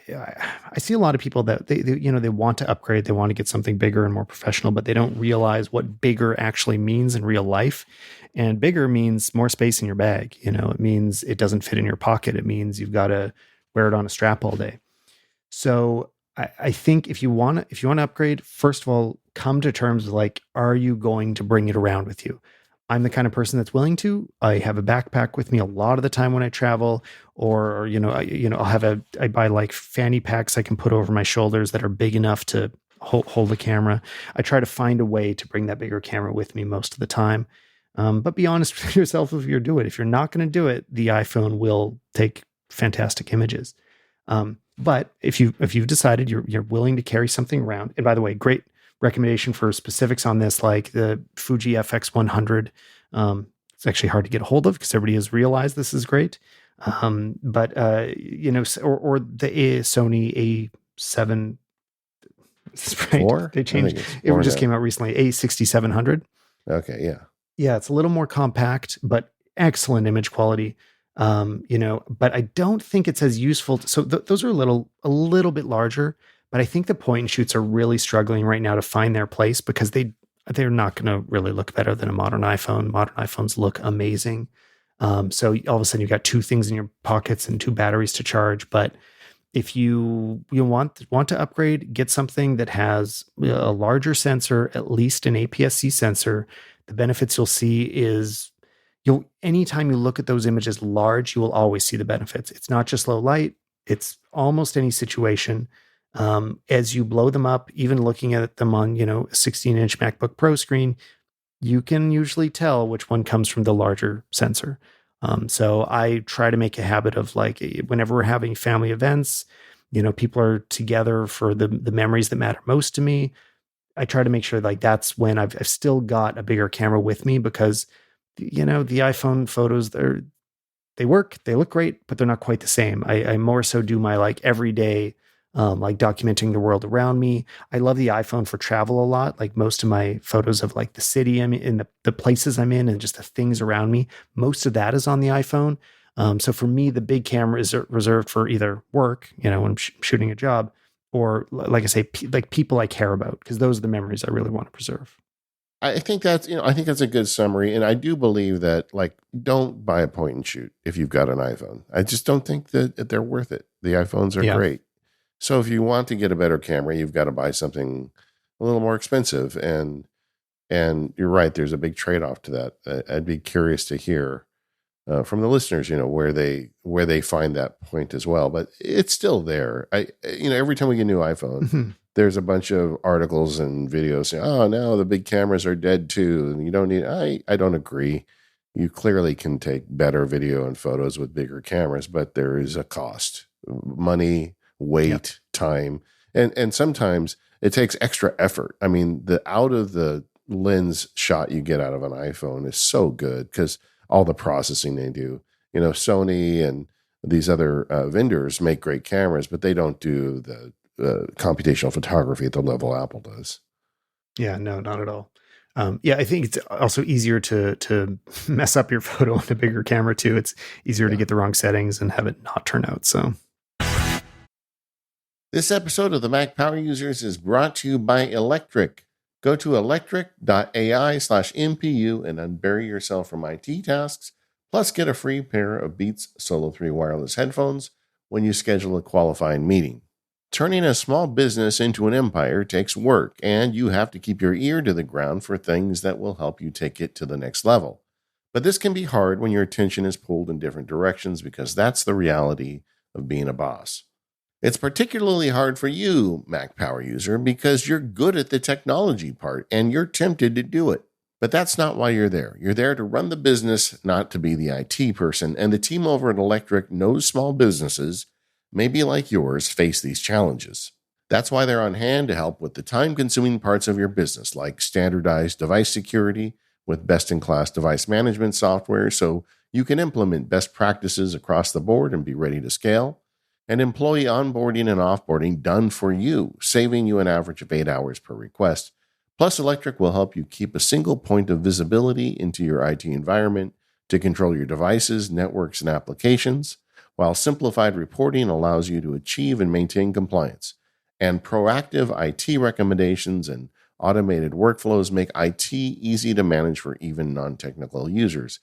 see a lot of people that they want to upgrade, they want to get something bigger and more professional, but they don't realize what bigger actually means in real life. And bigger means more space in your bag. It means it doesn't fit in your pocket. It means you've got to wear it on a strap all day. So I think if you want to upgrade, first of all, come to terms with, like, are you going to bring it around with you? I'm the kind of person that's willing to. I have a backpack with me a lot of the time when I travel, or I buy like fanny packs I can put over my shoulders that are big enough to hold the camera. I try to find a way to bring that bigger camera with me most of the time. But be honest with yourself if you're doing it. If you're not going to do it, the iPhone will take fantastic images. But if you've decided you're willing to carry something around, and by the way, great recommendation for specifics on this, like the Fuji FX100. It's actually hard to get a hold of because everybody has realized this is great. But or the Sony A7. That's right. Four? They changed. It just came out recently. A6700. Okay, yeah. Yeah, it's a little more compact, but excellent image quality. But I don't think it's as useful. So those are a little bit larger, but I think the point and shoots are really struggling right now to find their place, because they're not going to really look better than a modern iPhone. Modern iPhones look amazing. So all of a sudden you've got two things in your pockets and two batteries to charge. But if you want to upgrade, get something that has a larger sensor, at least an APS-C sensor. The benefits you'll see is anytime you look at those images large, you will always see the benefits. It's not just low light. It's almost any situation. As you blow them up, even looking at them on, a 16-inch MacBook Pro screen, you can usually tell which one comes from the larger sensor. So I try to make a habit of, like, whenever we're having family events, people are together for the memories that matter most to me. I try to make sure, like, that's when I've still got a bigger camera with me, because the iPhone photos, they work, they look great, but they're not quite the same. I more so do my, like, everyday, like, documenting the world around me. I love the iPhone for travel a lot. Like, most of my photos of, like, the city I'm in, the places I'm in, and just the things around me, most of that is on the iPhone. So for me, the big camera is reserved for either work, when I'm shooting a job, or, like I say, like, people I care about, because those are the memories I really want to preserve. I think that's a good summary. And I do believe that, like, don't buy a point and shoot if you've got an iPhone. I just don't think that they're worth it. The iPhones are Yeah. great. So if you want to get a better camera, you've got to buy something a little more expensive. And you're right, there's a big trade-off to that. I'd be curious to hear from the listeners, where they find that point as well. But it's still there. Every time we get a new iPhone, Mhm. there's a bunch of articles and videos saying, "Oh, now the big cameras are dead too, and you don't need." I don't agree. You clearly can take better video and photos with bigger cameras, but there is a cost, money, Yep. weight, time, and sometimes it takes extra effort. I mean, the out of the lens shot you get out of an iPhone is so good because all the processing they do. Sony and these other vendors make great cameras, but they don't do the computational photography at the level Apple does. Yeah, no, not at all. Yeah, I think it's also easier to mess up your photo on a bigger camera too. It's easier to Yeah. get the wrong settings and have it not turn out. So This episode of the Mac Power Users is brought to you by Electric. Go to electric.ai/MPU and unbury yourself from IT tasks, plus get a free pair of Beats Solo 3 wireless headphones when you schedule a qualifying meeting. Turning a small business into an empire takes work, and you have to keep your ear to the ground for things that will help you take it to the next level. But this can be hard when your attention is pulled in different directions, because that's the reality of being a boss. It's particularly hard for you, Mac Power User, because you're good at the technology part and you're tempted to do it. But that's not why you're there. You're there to run the business, not to be the IT person. And the team over at Electric knows small businesses, maybe like yours, face these challenges. That's why they're on hand to help with the time-consuming parts of your business, like standardized device security with best-in-class device management software, so you can implement best practices across the board and be ready to scale, and employee onboarding and offboarding done for you, saving you an average of 8 hours per request. Plus, Electric will help you keep a single point of visibility into your IT environment to control your devices, networks, and applications, while simplified reporting allows you to achieve and maintain compliance. And proactive IT recommendations and automated workflows make IT easy to manage for even non-technical users.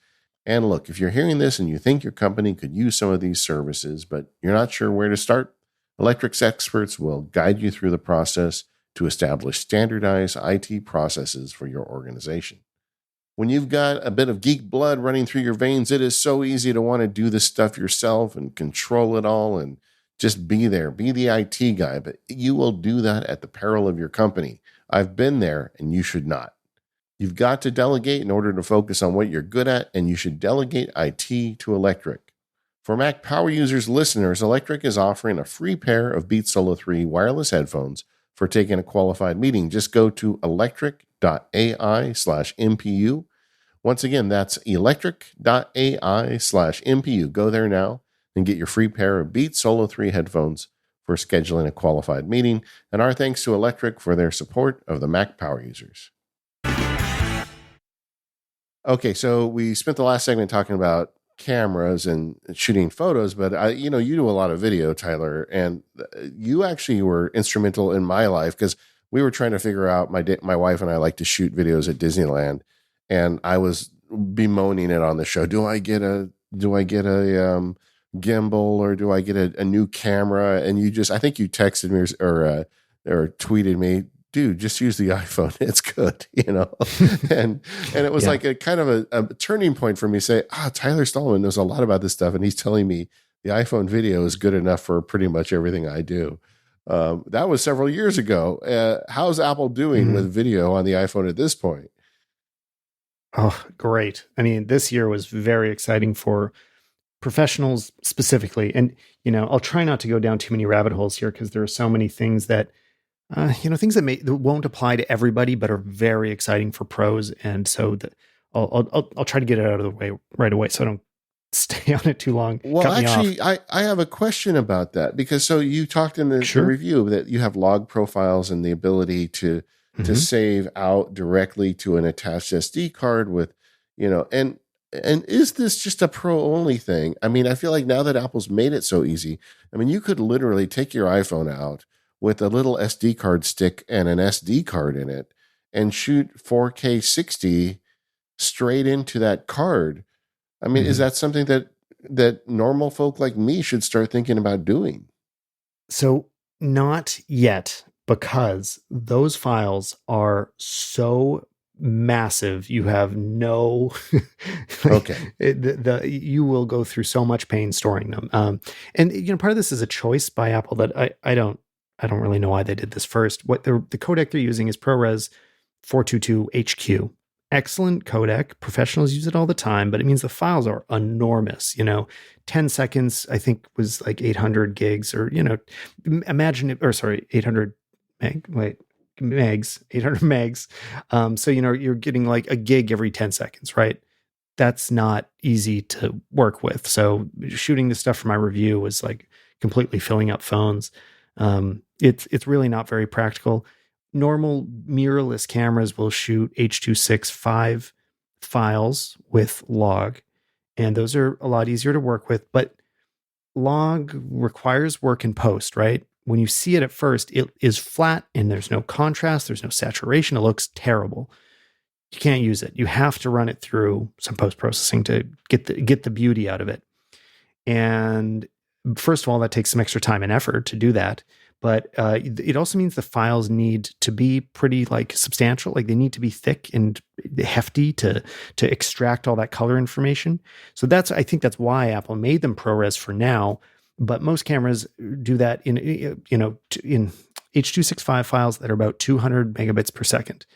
And look, if you're hearing this and you think your company could use some of these services, but you're not sure where to start, Electric's experts will guide you through the process to establish standardized IT processes for your organization. When you've got a bit of geek blood running through your veins, it is so easy to want to do this stuff yourself and control it all and just be there, be the IT guy, but you will do that at the peril of your company. I've been there, and you should not. You've got to delegate in order to focus on what you're good at, and you should delegate IT to Electric. For Mac Power Users listeners, Electric is offering a free pair of Beats Solo 3 wireless headphones for taking a qualified meeting. Just go to electric.ai/MPU. Once again, that's electric.ai/MPU. Go there now and get your free pair of Beats Solo 3 headphones for scheduling a qualified meeting. And our thanks to Electric for their support of the Mac Power Users. Okay, so we spent the last segment talking about cameras and shooting photos, but you do a lot of video, Tyler, and you actually were instrumental in my life because we were trying to figure out, my wife and I like to shoot videos at Disneyland, and I was bemoaning it on the show. Do I get a gimbal, or do I get a new camera? And I think you texted me or tweeted me, dude, just use the iPhone. It's good, and it was yeah. like a kind of a turning point for me. Say, Tyler Stalman knows a lot about this stuff, and he's telling me the iPhone video is good enough for pretty much everything I do. That was several years ago. How's Apple doing Mhm. with video on the iPhone at this point? Oh, great. I mean, this year was very exciting for professionals specifically. And, I'll try not to go down too many rabbit holes here because there are so many things that, things that won't apply to everybody, but are very exciting for pros. And so I'll try to get it out of the way right away so I don't stay on it too long. Well, Cut me off. actually, I have a question about that because so you talked in the Sure. review that you have log profiles and the ability to Hmm. save out directly to an attached SD card with, and is this just a pro only thing? I mean, I feel like now that Apple's made it so easy, I mean, you could literally take your iPhone out with a little SD card stick and an SD card in it and shoot 4K 60 straight into that card. I mean, is Hmm. that something that normal folk like me should start thinking about doing? So, not yet, because those files are so massive. You have no, like, Okay. you will go through so much pain storing them. And part of this is a choice by Apple that I don't really know why they did this first. What the codec they're using is ProRes 422 HQ. Excellent codec. Professionals use it all the time, but it means the files are enormous. 10 seconds, I think, was like 800 gigs, or, imagine it, or sorry, 800 megs, 800 megs. So, you're getting like a gig every 10 seconds, right? That's not easy to work with. So shooting this stuff for my review was like completely filling up phones. It's really not very practical. Normal mirrorless cameras will shoot H.265 files with log, and those are a lot easier to work with. But log requires work in post, right? When you see it at first, it is flat and there's no contrast, there's no saturation. It looks terrible. You can't use it. You have to run it through some post processing to get the beauty out of it. And first of all, that takes some extra time and effort to do that. But it also means the files need to be pretty like substantial, like they need to be thick and hefty to extract all that color information. So I think that's why Apple made them ProRes for now. But most cameras do that in H.265 files that are about 200 megabits per second.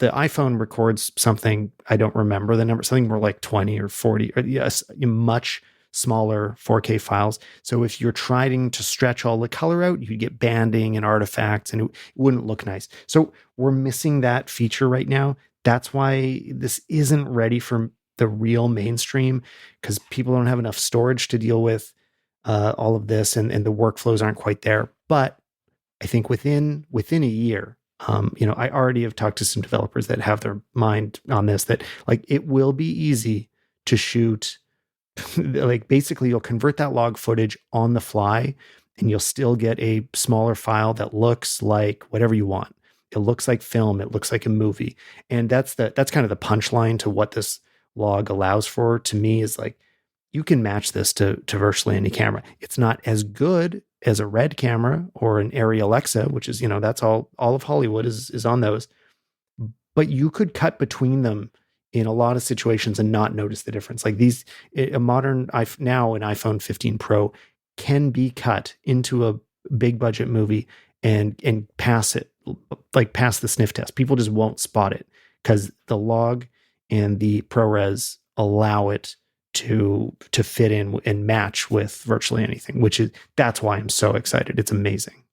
The iPhone records something, I don't remember the number, something more like 20 or 40, or yes, much smaller 4K files. So if you're trying to stretch all the color out, you get banding and artifacts, and it wouldn't look nice. So we're missing that feature right now. That's why this isn't ready for the real mainstream, because people don't have enough storage to deal with all of this, and the workflows aren't quite there. But I think within a year, I already have talked to some developers that have their mind on this, that like it will be easy to shoot. Like basically, you'll convert that log footage on the fly, and you'll still get a smaller file that looks like whatever you want. It looks like film. It looks like a movie, and that's kind of the punchline to what this log allows for. To me, is like you can match this to virtually any camera. It's not as good as a Red camera or an Arri Alexa, which is, that's all of Hollywood is on those. But you could cut between them in a lot of situations and not notice the difference. Like a modern now an iPhone 15 Pro can be cut into a big budget movie and pass it, like pass the sniff test. People just won't spot it because the log and the ProRes allow it to fit in and match with virtually anything, that's why I'm so excited. It's amazing.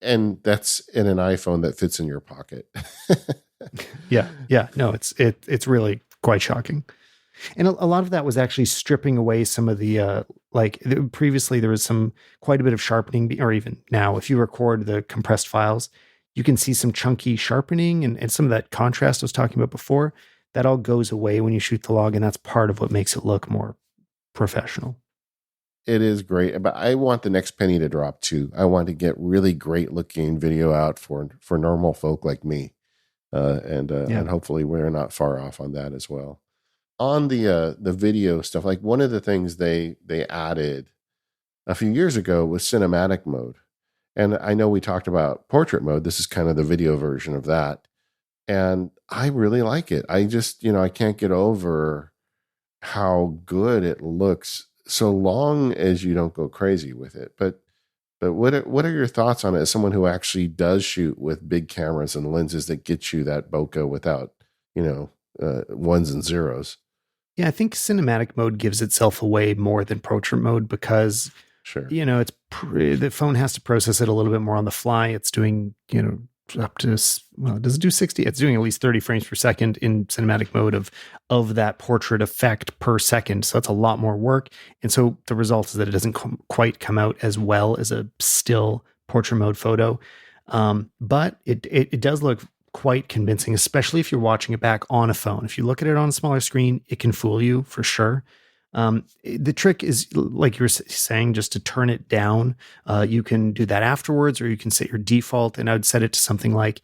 And that's in an iPhone that fits in your pocket. Yeah. Yeah. No, it's really quite shocking. And a lot of that was actually stripping away some of the, previously there was quite a bit of sharpening, or even now, if you record the compressed files, you can see some chunky sharpening and some of that contrast I was talking about before. That all goes away when you shoot the log. And that's part of what makes it look more professional. It is great, but I want the next penny to drop too. I want to get really great looking video out for normal folk like me, Yeah. and hopefully we're not far off on that as well. On the video stuff, like one of the things they added a few years ago was cinematic mode, and I know we talked about portrait mode. This is kind of the video version of that, and I really like it. I just I can't get over how good it looks so long as you don't go crazy with it. But But what are your thoughts on it as someone who actually does shoot with big cameras and lenses that get you that bokeh without, ones and zeros? Yeah, I think cinematic mode gives itself away more than portrait mode because Sure. the phone has to process it a little bit more on the fly. It's doing, up to, well, does it do 60? It's doing at least 30 frames per second in cinematic mode of that portrait effect per second. So that's a lot more work. And so the result is that it doesn't quite come out as well as a still portrait mode photo. But it does look quite convincing, especially if you're watching it back on a phone. If you look at it on a smaller screen, it can fool you for sure. The trick is, like you were saying, just to turn it down. You can do that afterwards, or you can set your default, and I would set it to something like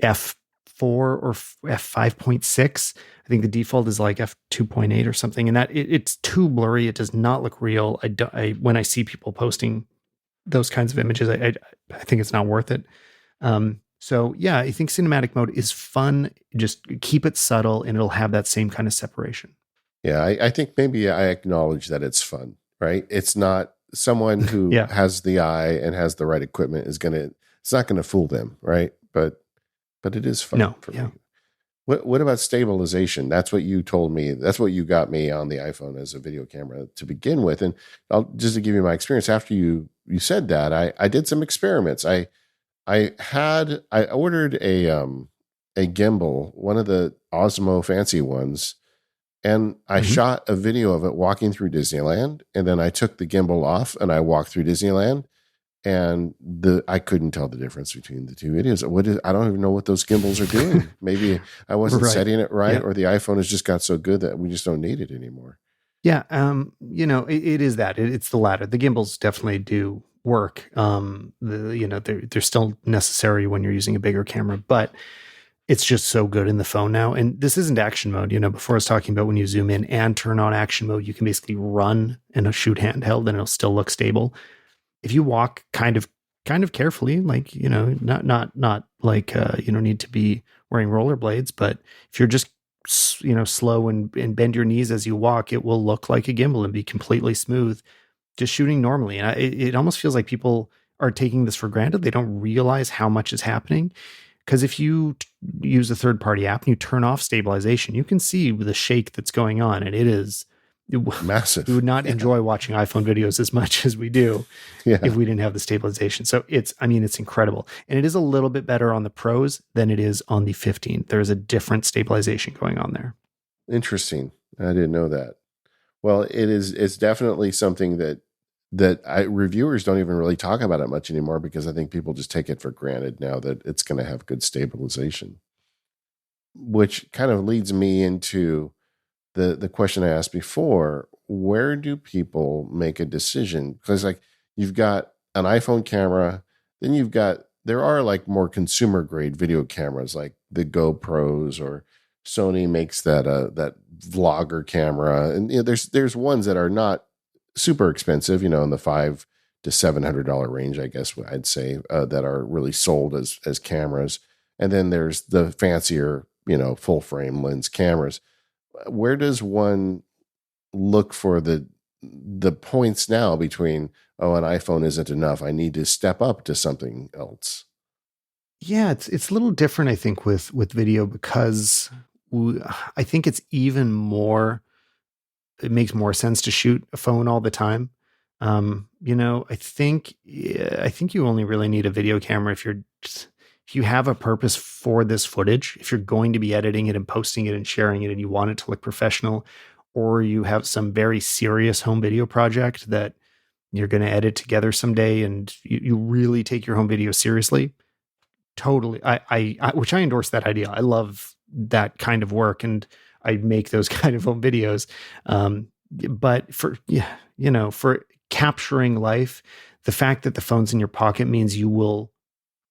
f4 or f5.6. I think the default is like f2.8 or something, and that it's too blurry. It does not look real. When I see people posting those kinds of images, I think it's not worth it. So yeah, I think cinematic mode is fun. Just keep it subtle, and it'll have that same kind of separation. Yeah, I think maybe I acknowledge that it's fun, right? It's not someone who Yeah. has the eye and has the right equipment it's not gonna fool them, right? But it is fun No. for Yeah. me. What about stabilization? That's what you told me. That's what you got me on the iPhone as a video camera to begin with. And I'll just to give you my experience after you said that, I did some experiments. I ordered a gimbal, one of the Osmo fancy ones, and I Mm-hmm. shot a video of it walking through Disneyland, and then I took the gimbal off and I walked through Disneyland, and I couldn't tell the difference between the two videos. I don't even know what those gimbals are doing. Maybe I wasn't Right. setting it right, Yeah. or the iPhone has just got so good that we just don't need it anymore. Yeah. It is that it's the latter. The gimbals definitely do work. They're still necessary when you're using a bigger camera, but it's just so good in the phone now. And this isn't action mode. Before I was talking about when you zoom in and turn on action mode, you can basically run and shoot handheld and it'll still look stable. If you walk kind of carefully, like, not like, you don't need to be wearing rollerblades, but if you're just, slow and bend your knees as you walk, it will look like a gimbal and be completely smooth, just shooting normally. And it almost feels like people are taking this for granted. They don't realize how much is happening. Because if you use a third party app and you turn off stabilization, you can see the shake that's going on. And Massive. we would not Yeah. enjoy watching iPhone videos as much as we do Yeah. if we didn't have the stabilization. So it's incredible. And it is a little bit better on the Pros than it is on the 15. There is a different stabilization going on there. Interesting. I didn't know that. Well, it's definitely something that reviewers don't even really talk about it much anymore because I think people just take it for granted now that it's going to have good stabilization. Which kind of leads me into the question I asked before: where do people make a decision? Because like you've got an iPhone camera, then there are like more consumer grade video cameras like the GoPros, or Sony makes that vlogger camera, and there's ones that are not super expensive, in the $500 to $700 range, I guess I'd say, that are really sold as cameras. And then there's the fancier, full frame lens cameras. Where does one look for the points now between, an iPhone isn't enough, I need to step up to something else? Yeah, it's a little different, I think, with video because I think it makes more sense to shoot a phone all the time. I think you only really need a video camera if you have a purpose for this footage, if you're going to be editing it and posting it and sharing it and you want it to look professional, or you have some very serious home video project that you're going to edit together someday and you really take your home video seriously. Totally. Which I endorse that idea. I love that kind of work and I make those kind of home videos. But for capturing life, the fact that the phone's in your pocket means you will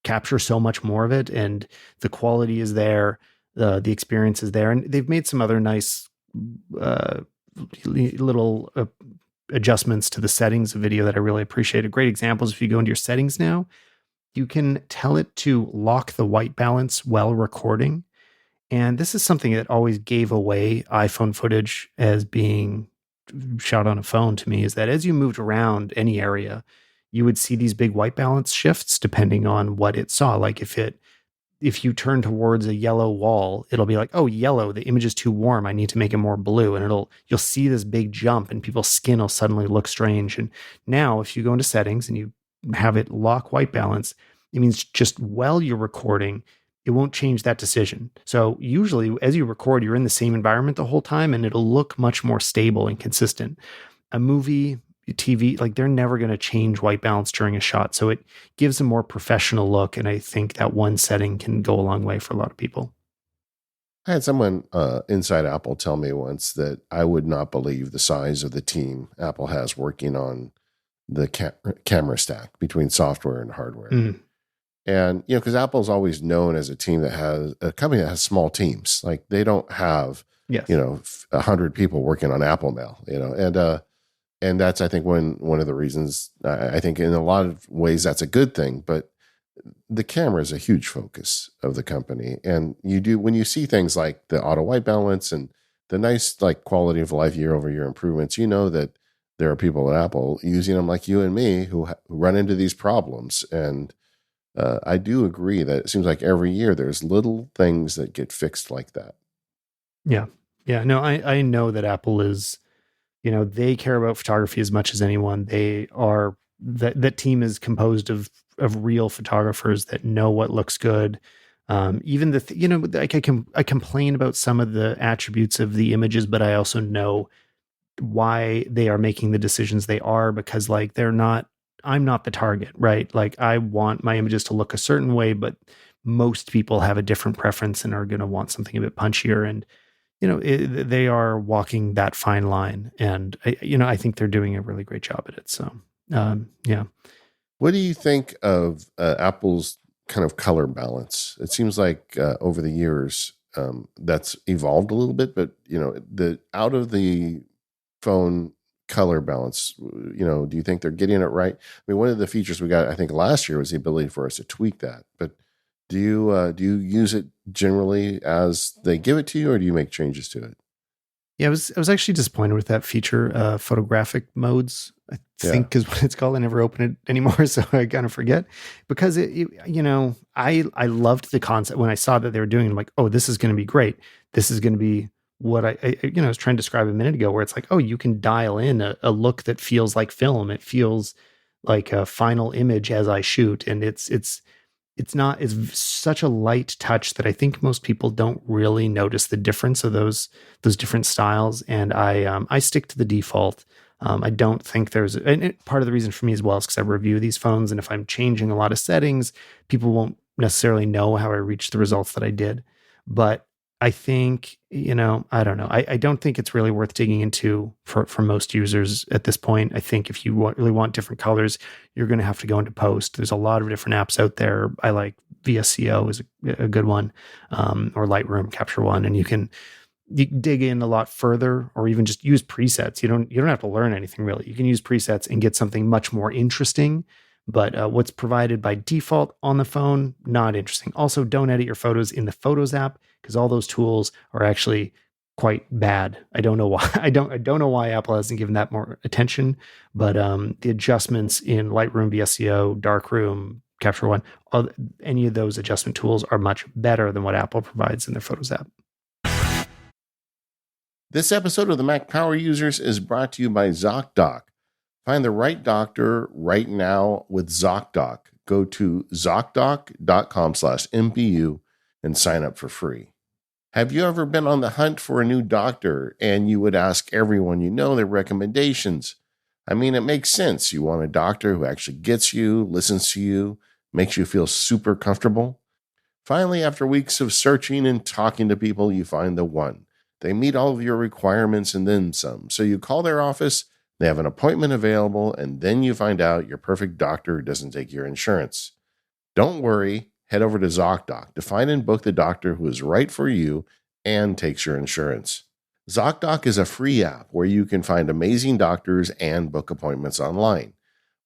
capture so much more of it, and the quality is there, the experience is there, and they've made some other nice uh, little adjustments to the settings of video that I really appreciate. A great example is if you go into your settings now, you can tell it to lock the white balance while recording. And this is something that always gave away iPhone footage as being shot on a phone to me, is that as you moved around any area, you would see these big white balance shifts depending on what it saw. Like if you turn towards a yellow wall, it'll be like, oh, yellow, the image is too warm. I need to make it more blue. And you'll see this big jump and people's skin will suddenly look strange. And now if you go into settings and you have it lock white balance, it means just while you're recording, it won't change that decision. So usually as you record, you're in the same environment the whole time and it'll look much more stable and consistent. A movie, TV, like they're never going to change white balance during a shot. So it gives a more professional look. And I think that one setting can go a long way for a lot of people. I had someone inside Apple tell me once that I would not believe the size of the team Apple has working on the camera stack between software and hardware. Mm. And, because Apple's always known as a company that has small teams. Like they don't have, yes. 100 people working on Apple Mail, and that's, I think, one of the reasons. I think in a lot of ways that's a good thing, but the camera is a huge focus of the company. And when you see things like the auto white balance and the nice like quality of life year-over-year improvements, that there are people at Apple using them like you and me who run into these problems. And I do agree that it seems like every year there's little things that get fixed like that. Yeah. Yeah. No, I know that Apple is, they care about photography as much as anyone. They are that team is composed of real photographers that know what looks good. Even like I complain about some of the attributes of the images, but I also know why they are making the decisions they are, because like I'm not the target, right? Like I want my images to look a certain way, but most people have a different preference and are going to want something a bit punchier. And they are walking that fine line, and I think they're doing a really great job at it. So, yeah. What do you think of Apple's kind of color balance? It seems like over the years that's evolved a little bit, but the out of the phone color balance, do you think they're getting it right? I mean, one of the features we got, I think, last year was the ability for us to tweak that, but do you use it generally as they give it to you, or do you make changes to it? Yeah, I was actually disappointed with that feature, photographic modes, I think is what it's called. I never open it anymore, so I kind of forget, because I loved the concept when I saw that they were doing it. I'm like, oh, this is going to be great. This is going to be what I was trying to describe a minute ago, where it's like, oh, you can dial in a look that feels like film. It feels like a final image as I shoot, and it's such a light touch that I think most people don't really notice the difference of those different styles. And I stick to the default. I don't think part of the reason for me as well is because I review these phones, and if I'm changing a lot of settings, people won't necessarily know how I reached the results that I did. But I think, I don't know. I don't think it's really worth digging into for most users at this point. I think if you really want different colors, you're going to have to go into post. There's a lot of different apps out there. I like VSCO is a good one, or Lightroom Capture One, and you can dig in a lot further, or even just use presets. You don't have to learn anything really. You can use presets and get something much more interesting. But what's provided by default on the phone, not interesting. Also, don't edit your photos in the Photos app, because all those tools are actually quite bad. I don't know why. I don't know why Apple hasn't given that more attention. But the adjustments in Lightroom, VSCO, Darkroom, Capture One, any of those adjustment tools are much better than what Apple provides in their Photos app. This episode of the Mac Power Users is brought to you by ZocDoc. Find the right doctor right now with ZocDoc. Go to ZocDoc.com/MPU and sign up for free. Have you ever been on the hunt for a new doctor and you would ask everyone you know their recommendations? I mean, it makes sense. You want a doctor who actually gets you, listens to you, makes you feel super comfortable. Finally, after weeks of searching and talking to people, you find the one. They meet all of your requirements and then some. So you call their office, they have an appointment available, and then you find out your perfect doctor doesn't take your insurance. Don't worry. Head over to ZocDoc to find and book the doctor who is right for you and takes your insurance. ZocDoc is a free app where you can find amazing doctors and book appointments online.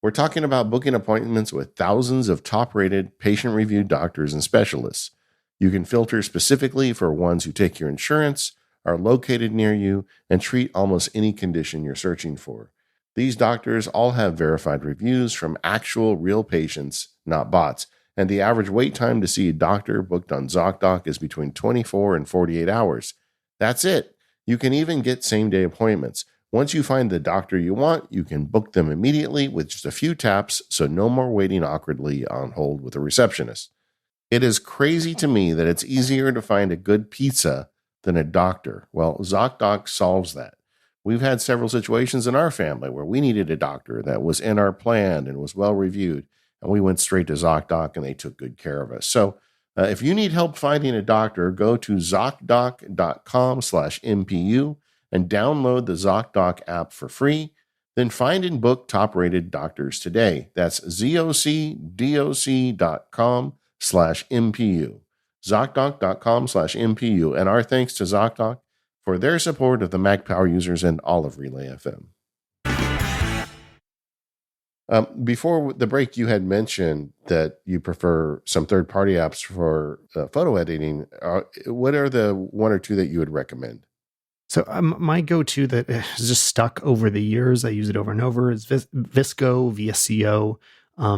We're talking about booking appointments with thousands of top-rated, patient-reviewed doctors and specialists. You can filter specifically for ones who take your insurance, are located near you, and treat almost any condition you're searching for. These doctors all have verified reviews from actual real patients, not bots. And the average wait time to see a doctor booked on ZocDoc is between 24 and 48 hours. That's it. You can even get same-day appointments. Once you find the doctor you want, you can book them immediately with just a few taps, so no more waiting awkwardly on hold with a receptionist. It is crazy to me that it's easier to find a good pizza than a doctor. Well, ZocDoc solves that. We've had several situations in our family where we needed a doctor that was in our plan and was well reviewed, and we went straight to ZocDoc and they took good care of us. So if you need help finding a doctor, go to ZocDoc.com/MPU and download the ZocDoc app for free. Then find and book top-rated doctors today. That's ZocDoc.com/MPU. ZocDoc.com/MPU. And our thanks to ZocDoc for their support of the Mac Power users and all of Relay FM. Before the break, you had mentioned that you prefer some third-party apps for photo editing. What are the one or two that you would recommend? So my go-to that has just stuck over the years, I use it over and over, is Visco, VSCO.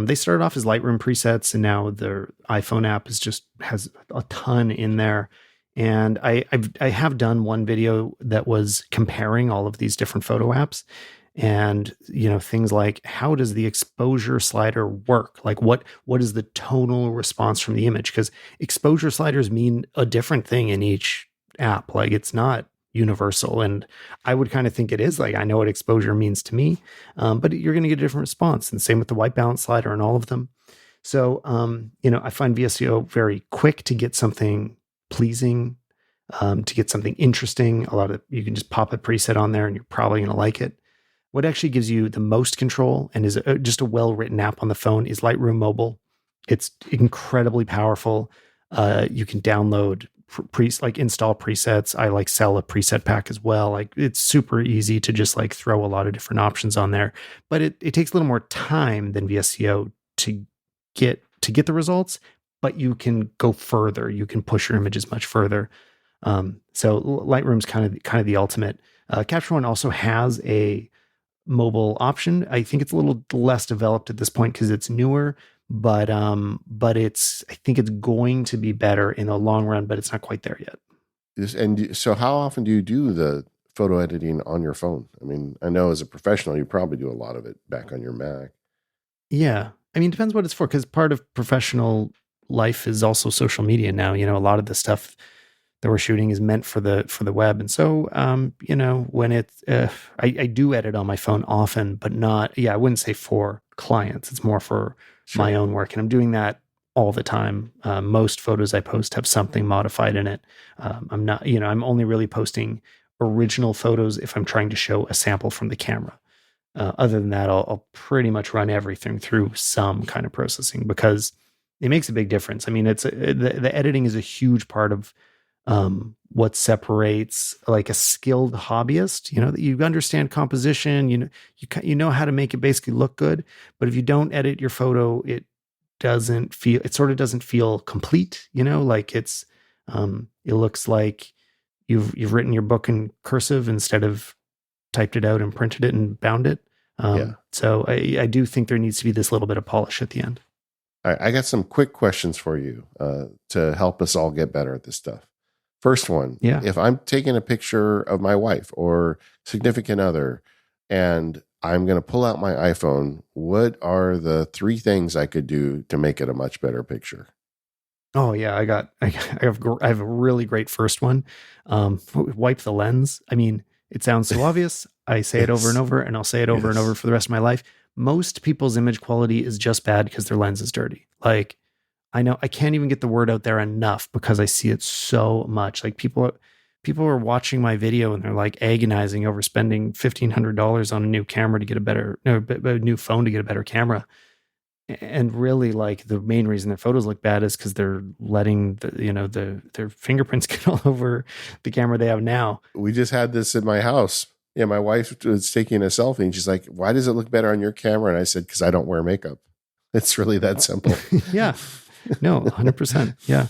They started off as Lightroom presets, and now their iPhone app has a ton in there. And I have done one video that was comparing all of these different photo apps, and things like, how does the exposure slider work? Like what is the tonal response from the image? Because exposure sliders mean a different thing in each app. Like it's not universal, and I would kind of think it is. Like I know what exposure means to me, but you're going to get a different response. And same with the white balance slider and all of them. So I find VSCO very quick to get something pleasing, to get something interesting. You can just pop a preset on there and you're probably going to like it. What actually gives you the most control and is just a well-written app on the phone is Lightroom Mobile. It's incredibly powerful. You can download install presets. I sell a preset pack as well. Like it's super easy to just throw a lot of different options on there, but it takes a little more time than VSCO to get the results, but you can go further. You can push your images much further. So Lightroom's kind of the ultimate. Capture One also has a mobile option. I think it's a little less developed at this point because it's newer, but I think it's going to be better in the long run, but it's not quite there yet. And so how often do you do the photo editing on your phone? I mean, I know as a professional, you probably do a lot of it back on your Mac. Yeah. I mean, it depends what it's for, because part of professional life is also social media now. A lot of the stuff that we're shooting is meant for the web. And so, when it's, I do edit on my phone often, but not, I wouldn't say for clients. It's more for my own work. And I'm doing that all the time. Most photos I post have something modified in it. I'm not, I'm only really posting original photos if I'm trying to show a sample from the camera. Other than that, I'll pretty much run everything through some kind of processing because it makes a big difference. I mean, the editing is a huge part of what separates a skilled hobbyist. That you understand composition, you know how to make it basically look good. But if you don't edit your photo, it sort of doesn't feel complete. It looks like you've written your book in cursive instead of typed it out and printed it and bound it. So I do think there needs to be this little bit of polish at the end. All right, I got some quick questions for you to help us all get better at this stuff. First one, if I'm taking a picture of my wife or significant other and I'm going to pull out my iPhone, what are the 3 things I could do to make it a much better picture? Oh yeah, I have a really great first one. Wipe the lens. I mean, it sounds so obvious. I say it over and over, and I'll say it over and over for the rest of my life. Most people's image quality is just bad because their lens is dirty. I know I can't even get the word out there enough because I see it so much. People are watching my video and they're agonizing over spending $1,500 on a new camera to get a new phone to get a better camera. And really, the main reason their photos look bad is because they're letting their fingerprints get all over the camera they have now. We just had this in my house. Yeah, my wife was taking a selfie and she's like, "Why does it look better on your camera?" And I said, "Because I don't wear makeup." It's really that simple. Yeah. No, 100%. Yeah.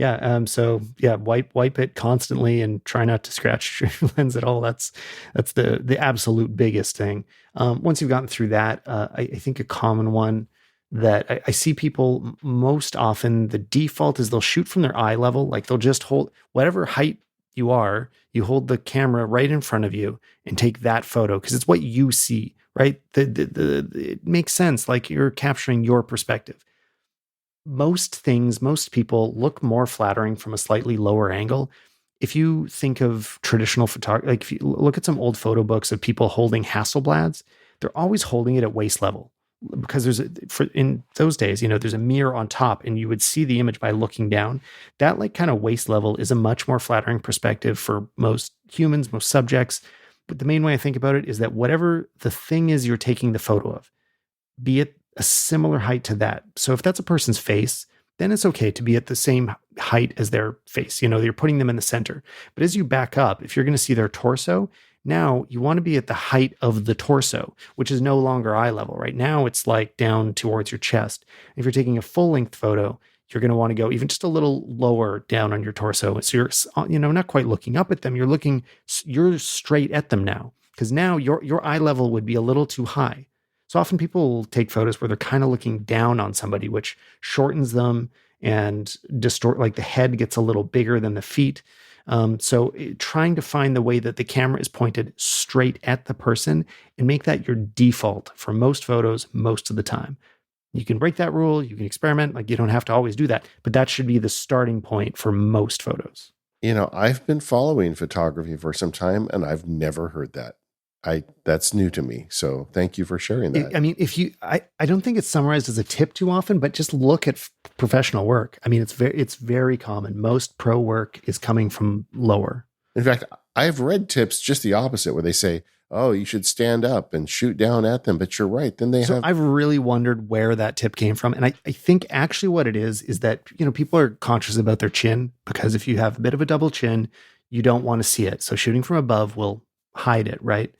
Yeah. So yeah, wipe it constantly and try not to scratch your lens at all. That's the absolute biggest thing. Once you've gotten through that, I think a common one that I see people most often, the default is they'll shoot from their eye level. Like they'll just hold whatever height you are, you hold the camera right in front of you and take that photo because it's what you see, right? It makes sense. Like you're capturing your perspective. Most things, most people look more flattering from a slightly lower angle. If you think of traditional photography, like if you look at some old photo books of people holding Hasselblads, they're always holding it at waist level because in those days, there's a mirror on top and you would see the image by looking down. That like kind of waist level is a much more flattering perspective for most humans, most subjects. But the main way I think about it is that whatever the thing is you're taking the photo of, be at a similar height to that. So if that's a person's face, then it's okay to be at the same height as their face. You're putting them in the center. But as you back up, if you're going to see their torso, now you want to be at the height of the torso, which is no longer eye level. Right now, it's like down towards your chest. If you're taking a full length photo, you're going to want to go even just a little lower down on your torso. So you're, not quite looking up at them. You're straight at them now, because now your eye level would be a little too high. So often people will take photos where they're kind of looking down on somebody, which shortens them and like the head gets a little bigger than the feet. Trying to find the way that the camera is pointed straight at the person and make that your default for most photos most of the time. You can break that rule, you can experiment, like you don't have to always do that, but that should be the starting point for most photos. I've been following photography for some time and I've never heard that. That's new to me. So thank you for sharing that. I don't think it's summarized as a tip too often, but just look at professional work. I mean, it's very common. Most pro work is coming from lower. In fact, I've read tips just the opposite where they say, oh, you should stand up and shoot down at them. But you're right. Then I've really wondered where that tip came from. And I think actually what it is that, people are conscious about their chin, because if you have a bit of a double chin, you don't want to see it. So shooting from above will hide it, right?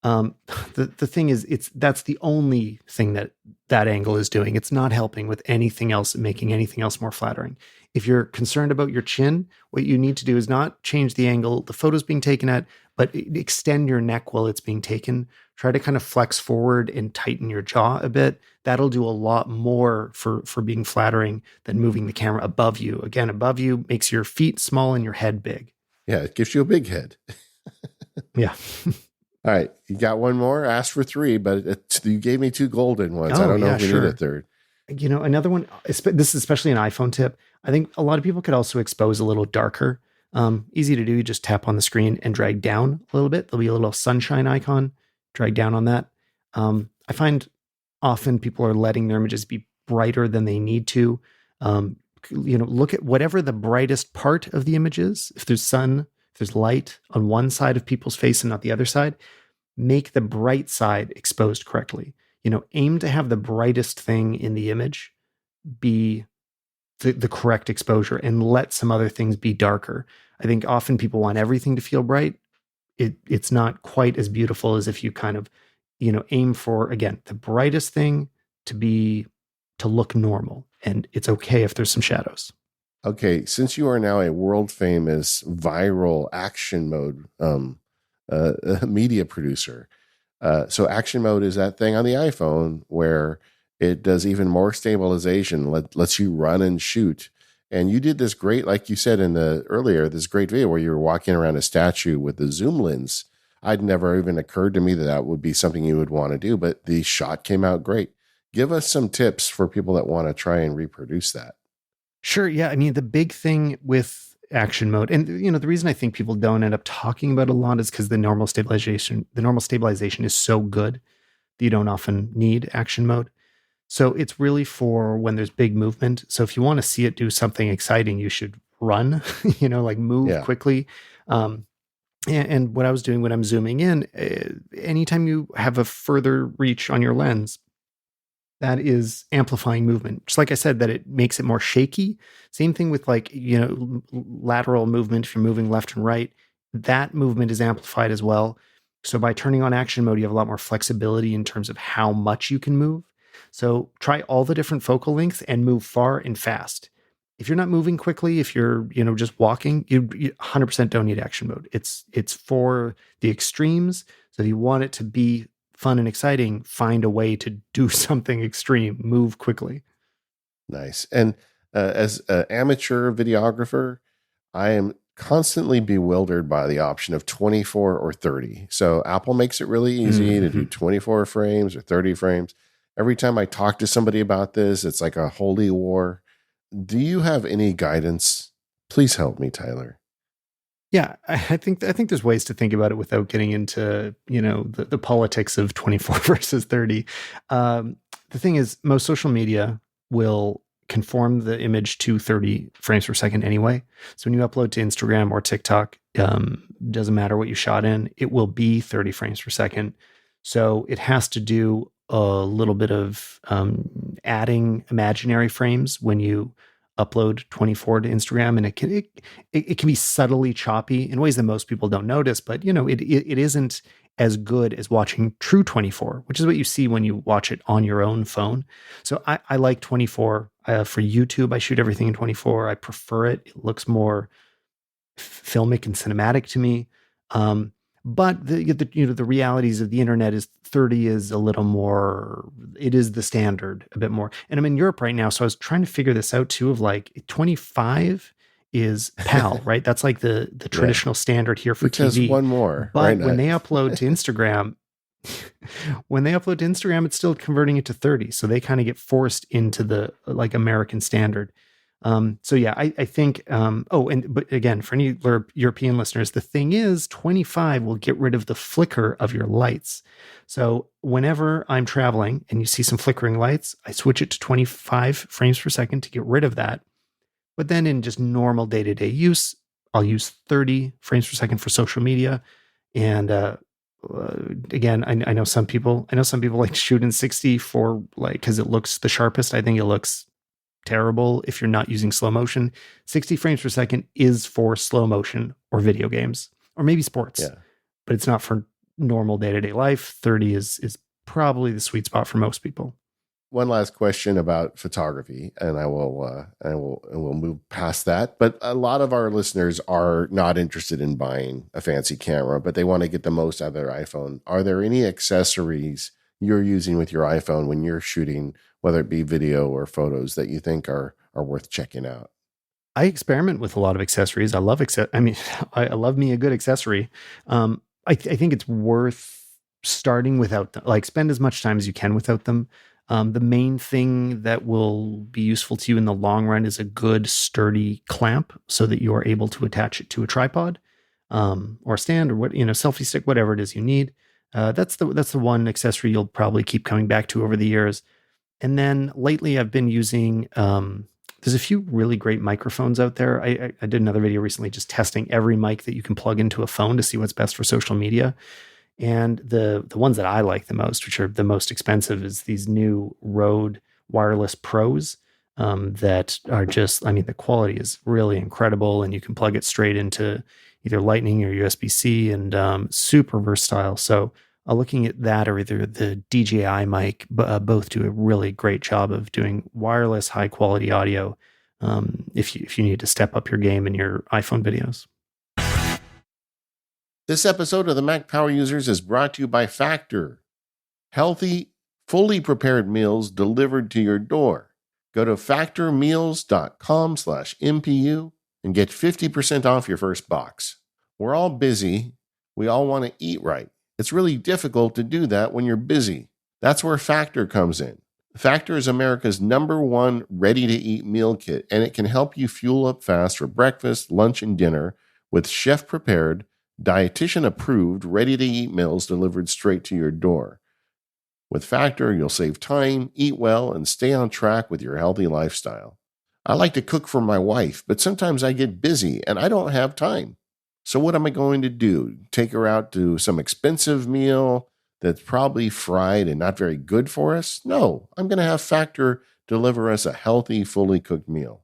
The thing is, that's the only thing that angle is doing. It's not helping with anything else, making anything else more flattering. If you're concerned about your chin, what you need to do is not change the angle the photo's being taken at, but extend your neck while it's being taken. Try to kind of flex forward and tighten your jaw a bit. That'll do a lot more for being flattering than moving the camera above you. Again, above you makes your feet small and your head big. Yeah, it gives you a big head. Yeah. All right. You got one more? Asked for three, but you gave me two golden ones. I don't know if we need a third. Another one, this is especially an iPhone tip. I think a lot of people could also expose a little darker. Easy to do. You just tap on the screen and drag down a little bit. There'll be a little sunshine icon. Drag down on that. I find often people are letting their images be brighter than they need to. Look at whatever the brightest part of the image is. If there's sun, if there's light on one side of people's face and not the other side, make the bright side exposed correctly. Aim to have the brightest thing in the image be the correct exposure and let some other things be darker. I think often people want everything to feel bright. It's not quite as beautiful as if you kind of, aim for, again, the brightest thing to look normal. And it's okay if there's some shadows. Okay. Since you are now a world famous viral action mode media producer, so action mode is that thing on the iPhone where it does even more stabilization, lets you run and shoot. And you did this great, like you said this great video where you were walking around a statue with the zoom lens. I'd never even occurred to me that would be something you would want to do, but the shot came out great. Give us some tips for people that want to try and reproduce that. Sure. Yeah. I mean, the big thing with action mode, and the reason I think people don't end up talking about it a lot is because the normal stabilization is so good that you don't often need action mode. So it's really for when there's big movement. So if you want to see it do something exciting, you should run, like move quickly. And what I was doing when I'm zooming in, anytime you have a further reach on your lens, that is amplifying movement. Just like I said, that it makes it more shaky. Same thing with lateral movement. If you're moving left and right, that movement is amplified as well. So by turning on action mode, you have a lot more flexibility in terms of how much you can move. So try all the different focal lengths and move far and fast. If you're not moving quickly, if you're, just walking, you 100% don't need action mode. It's for the extremes. So if you want it to be fun and exciting, find a way to do something extreme, move quickly. Nice. And as an amateur videographer, I am constantly bewildered by the option of 24 or 30. So Apple makes it really easy to do 24 frames or 30 frames. Every time I talk to somebody about this, it's like a holy war. Do you have any guidance? Please help me, Tyler. Yeah, I think there's ways to think about it without getting into the politics of 24 versus 30. The thing is, most social media will conform the image to 30 frames per second anyway. So when you upload to Instagram or TikTok, doesn't matter what you shot in, it will be 30 frames per second. So it has to do a little bit of adding imaginary frames when you upload 24 to Instagram, and it can be subtly choppy in ways that most people don't notice, but it isn't as good as watching true 24, which is what you see when you watch it on your own phone. So I like 24 for YouTube. I shoot everything in 24. I prefer it. It looks more filmic and cinematic to me. But the realities of the internet is 30 is a little more, it is the standard a bit more. And I'm in Europe right now, so I was trying to figure this out too, of like 25 is PAL, right? That's like the traditional standard here for because TV. One more. But right when they upload to Instagram, it's still converting it to 30. So they kind of get forced into the like American standard. So yeah, I think, but again, for any European listeners, the thing is 25 will get rid of the flicker of your lights. So whenever I'm traveling and you see some flickering lights, I switch it to 25 frames per second to get rid of that. But then in just normal day-to-day use, I'll use 30 frames per second for social media. And, again, I know some people like to shoot in 60 for like, cause it looks the sharpest. I think it looks terrible if you're not using slow motion. 60 frames per second is for slow motion or video games or maybe sports, but it's not for normal day-to-day life. 30 is probably the sweet spot for most people. One last question about photography, and I will move past that. But a lot of our listeners are not interested in buying a fancy camera, but they want to get the most out of their iPhone. Are there any accessories you're using with your iPhone when you're shooting, whether it be video or photos, that you think are worth checking out? I experiment with a lot of accessories. I love I love me a good accessory. I think it's worth starting without them. Like, spend as much time as you can without them. The main thing that will be useful to you in the long run is a good sturdy clamp so that you are able to attach it to a tripod, or a stand, or selfie stick, whatever it is you need. That's the one accessory you'll probably keep coming back to over the years. And then lately I've been using, there's a few really great microphones out there. I did another video recently just testing every mic that you can plug into a phone to see what's best for social media. And the ones that I like the most, which are the most expensive, is these new Rode Wireless Pros, that are just, the quality is really incredible, and you can plug it straight into either Lightning or USB-C, and super versatile. So looking at that, or either the DJI mic, both do a really great job of doing wireless high quality audio, if you need to step up your game in your iPhone videos. This episode of the Mac Power Users is brought to you by Factor. Healthy, fully prepared meals delivered to your door. Go to factormeals.com/MPU and get 50% off your first box. We're all busy. We all want to eat right. It's really difficult to do that when you're busy. That's where Factor comes in. Factor is America's #1 ready-to-eat meal kit, and it can help you fuel up fast for breakfast, lunch, and dinner with chef-prepared, dietitian-approved, ready-to-eat meals delivered straight to your door. With Factor, you'll save time, eat well, and stay on track with your healthy lifestyle. I like to cook for my wife, but sometimes I get busy and I don't have time. So what am I going to do? Take her out to some expensive meal that's probably fried and not very good for us? No, I'm going to have Factor deliver us a healthy, fully cooked meal.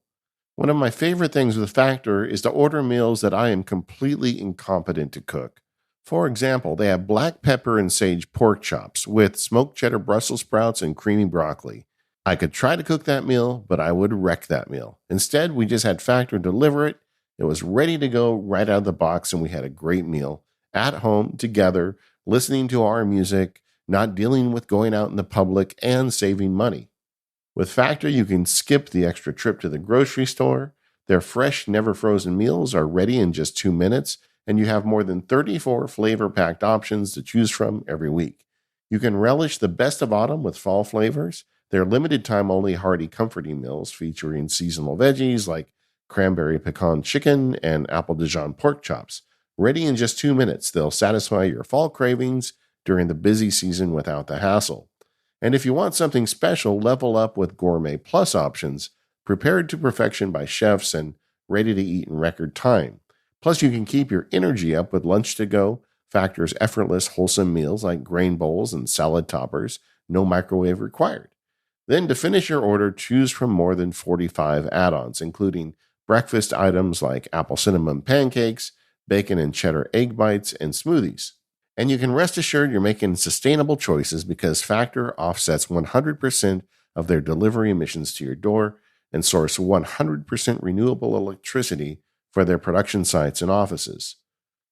One of my favorite things with Factor is to order meals that I am completely incompetent to cook. For example, they have black pepper and sage pork chops with smoked cheddar Brussels sprouts and creamy broccoli. I could try to cook that meal, but I would wreck that meal. Instead, we just had Factor deliver it. It was ready to go right out of the box, and we had a great meal at home together, listening to our music, not dealing with going out in the public, and saving money. With Factor, you can skip the extra trip to the grocery store. Their fresh, never frozen meals are ready in just 2 minutes, and you have more than 34 flavor packed options to choose from every week. You can relish the best of autumn with fall flavors. They're limited time only hearty comforting meals featuring seasonal veggies like cranberry pecan chicken and apple Dijon pork chops. Ready in just 2 minutes, they'll satisfy your fall cravings during the busy season without the hassle. And if you want something special, level up with Gourmet Plus options, prepared to perfection by chefs and ready to eat in record time. Plus, you can keep your energy up with Lunch to Go, Factor's effortless, wholesome meals like grain bowls and salad toppers, no microwave required. Then, to finish your order, choose from more than 45 add-ons, including breakfast items like apple cinnamon pancakes, bacon and cheddar egg bites, and smoothies. And you can rest assured you're making sustainable choices because Factor offsets 100% of their delivery emissions to your door and source 100% renewable electricity for their production sites and offices.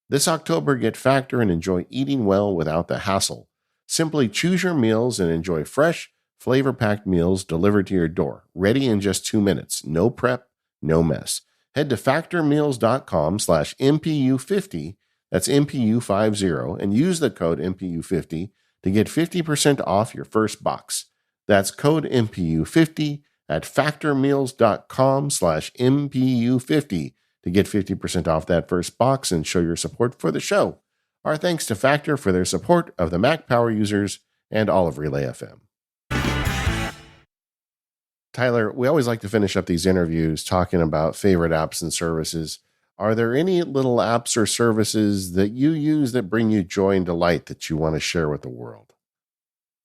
This October, get Factor and enjoy eating well without the hassle. Simply choose your meals and enjoy fresh, flavor-packed meals delivered to your door, ready in just 2 minutes. No prep, no mess. Head to factormeals.com/MPU50, that's MPU50, and use the code MPU50 to get 50% off your first box. That's code MPU50 at factormeals.com/MPU50 to get 50% off that first box and show your support for the show. Our thanks to Factor for their support of the Mac Power users and all of Relay FM. Tyler, we always like to finish up these interviews talking about favorite apps and services. Are there any little apps or services that you use that bring you joy and delight that you want to share with the world?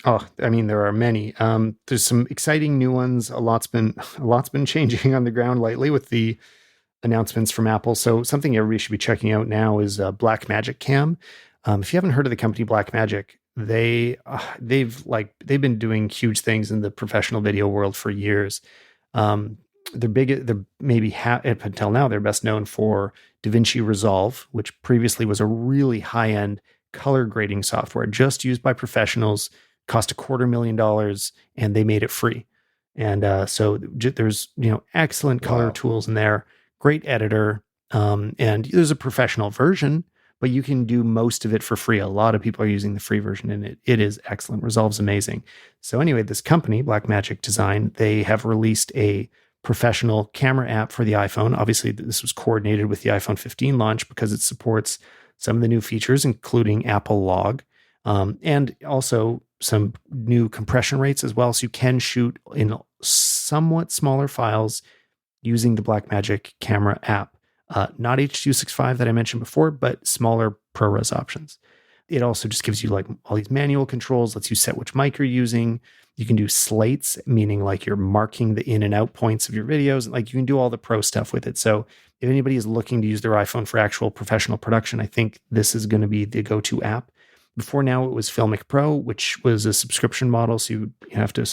Oh, I mean, there are many. There's some exciting new ones. A lot's been changing on the ground lately with the announcements from Apple. So something everybody should be checking out now is Blackmagic Cam. If you haven't heard of the company Blackmagic, they've been doing huge things in the professional video world for years. They're maybe up until now they're best known for DaVinci Resolve, which previously was a really high-end color grading software just used by professionals, cost $250,000, and they made it free. And so there's excellent color tools in there, great editor, and there's a professional version, but you can do most of it for free. A lot of people are using the free version, and it is excellent. Resolve's amazing. So anyway, this company, Blackmagic Design, they have released a professional camera app for the iPhone. Obviously, this was coordinated with the iPhone 15 launch because it supports some of the new features, including Apple Log, and also some new compression rates as well. So you can shoot in somewhat smaller files using the Blackmagic camera app. Not H.265 that I mentioned before, but smaller ProRes options. It also just gives you like all these manual controls, lets you set which mic you're using. You can do slates, meaning like you're marking the in and out points of your videos. Like you can do all the pro stuff with it. So if anybody is looking to use their iPhone for actual professional production, I think this is going to be the go-to app. Before now, it was Filmic Pro, which was a subscription model, so you have to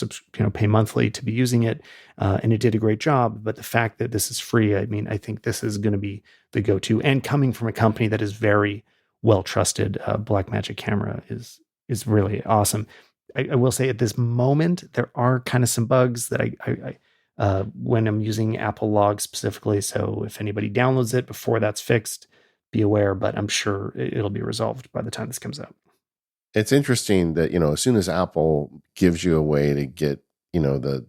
pay monthly to be using it, and it did a great job. But the fact that this is free, I mean, I think this is going to be the go-to. And coming from a company that is very well trusted, Blackmagic Camera is really awesome. I will say at this moment there are kind of some bugs that I when I'm using Apple Log specifically. So if anybody downloads it before that's fixed, be aware. But I'm sure it'll be resolved by the time this comes out. It's interesting that, as soon as Apple gives you a way to get, the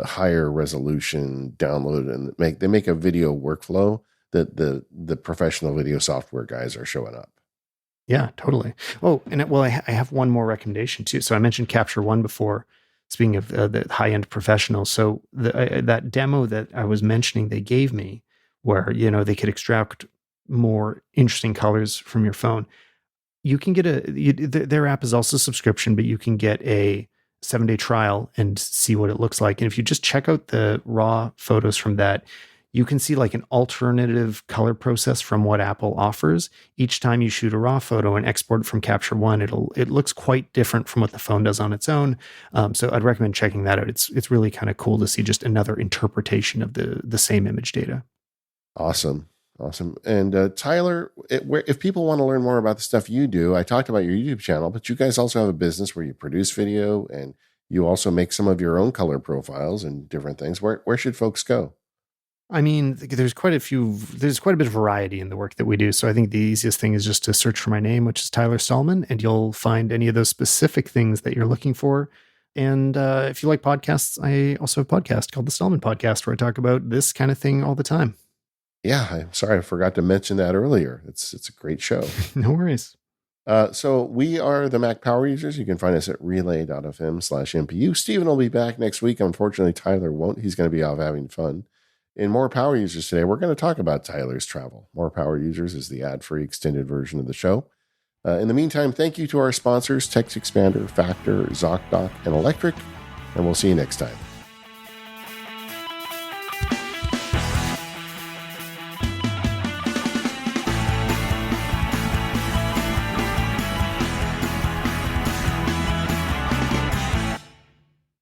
higher resolution download and they make a video workflow, that the professional video software guys are showing up. Yeah, totally. Oh, and I have one more recommendation too. So I mentioned Capture One before. Speaking of the high-end professional, so that demo that I was mentioning, they gave me where they could extract more interesting colors from your phone. You can get their app is also subscription, but you can get a 7-day trial and see what it looks like. And if you just check out the raw photos from that, you can see like an alternative color process from what Apple offers. Each time you shoot a raw photo and export it from Capture One, it looks quite different from what the phone does on its own. So I'd recommend checking that out. It's really kind of cool to see just another interpretation of the same image data. Awesome. Awesome. And Tyler, if people want to learn more about the stuff you do, I talked about your YouTube channel, but you guys also have a business where you produce video and you also make some of your own color profiles and different things. Where should folks go? I mean, there's quite a bit of variety in the work that we do. So I think the easiest thing is just to search for my name, which is Tyler Stalman, and you'll find any of those specific things that you're looking for. And if you like podcasts, I also have a podcast called The Stallman Podcast, where I talk about this kind of thing all the time. Yeah, I'm sorry, I forgot to mention that earlier. It's a great show. No worries. So we are the Mac Power Users. You can find us at relay.fm/MPU. Stephen will be back next week. Unfortunately, Tyler won't. He's going to be off having fun. In More Power Users today, we're going to talk about Tyler's travel. More Power Users is the ad-free extended version of the show. In the meantime, thank you to our sponsors, TextExpander, Factor, ZocDoc, and Electric, and we'll see you next time.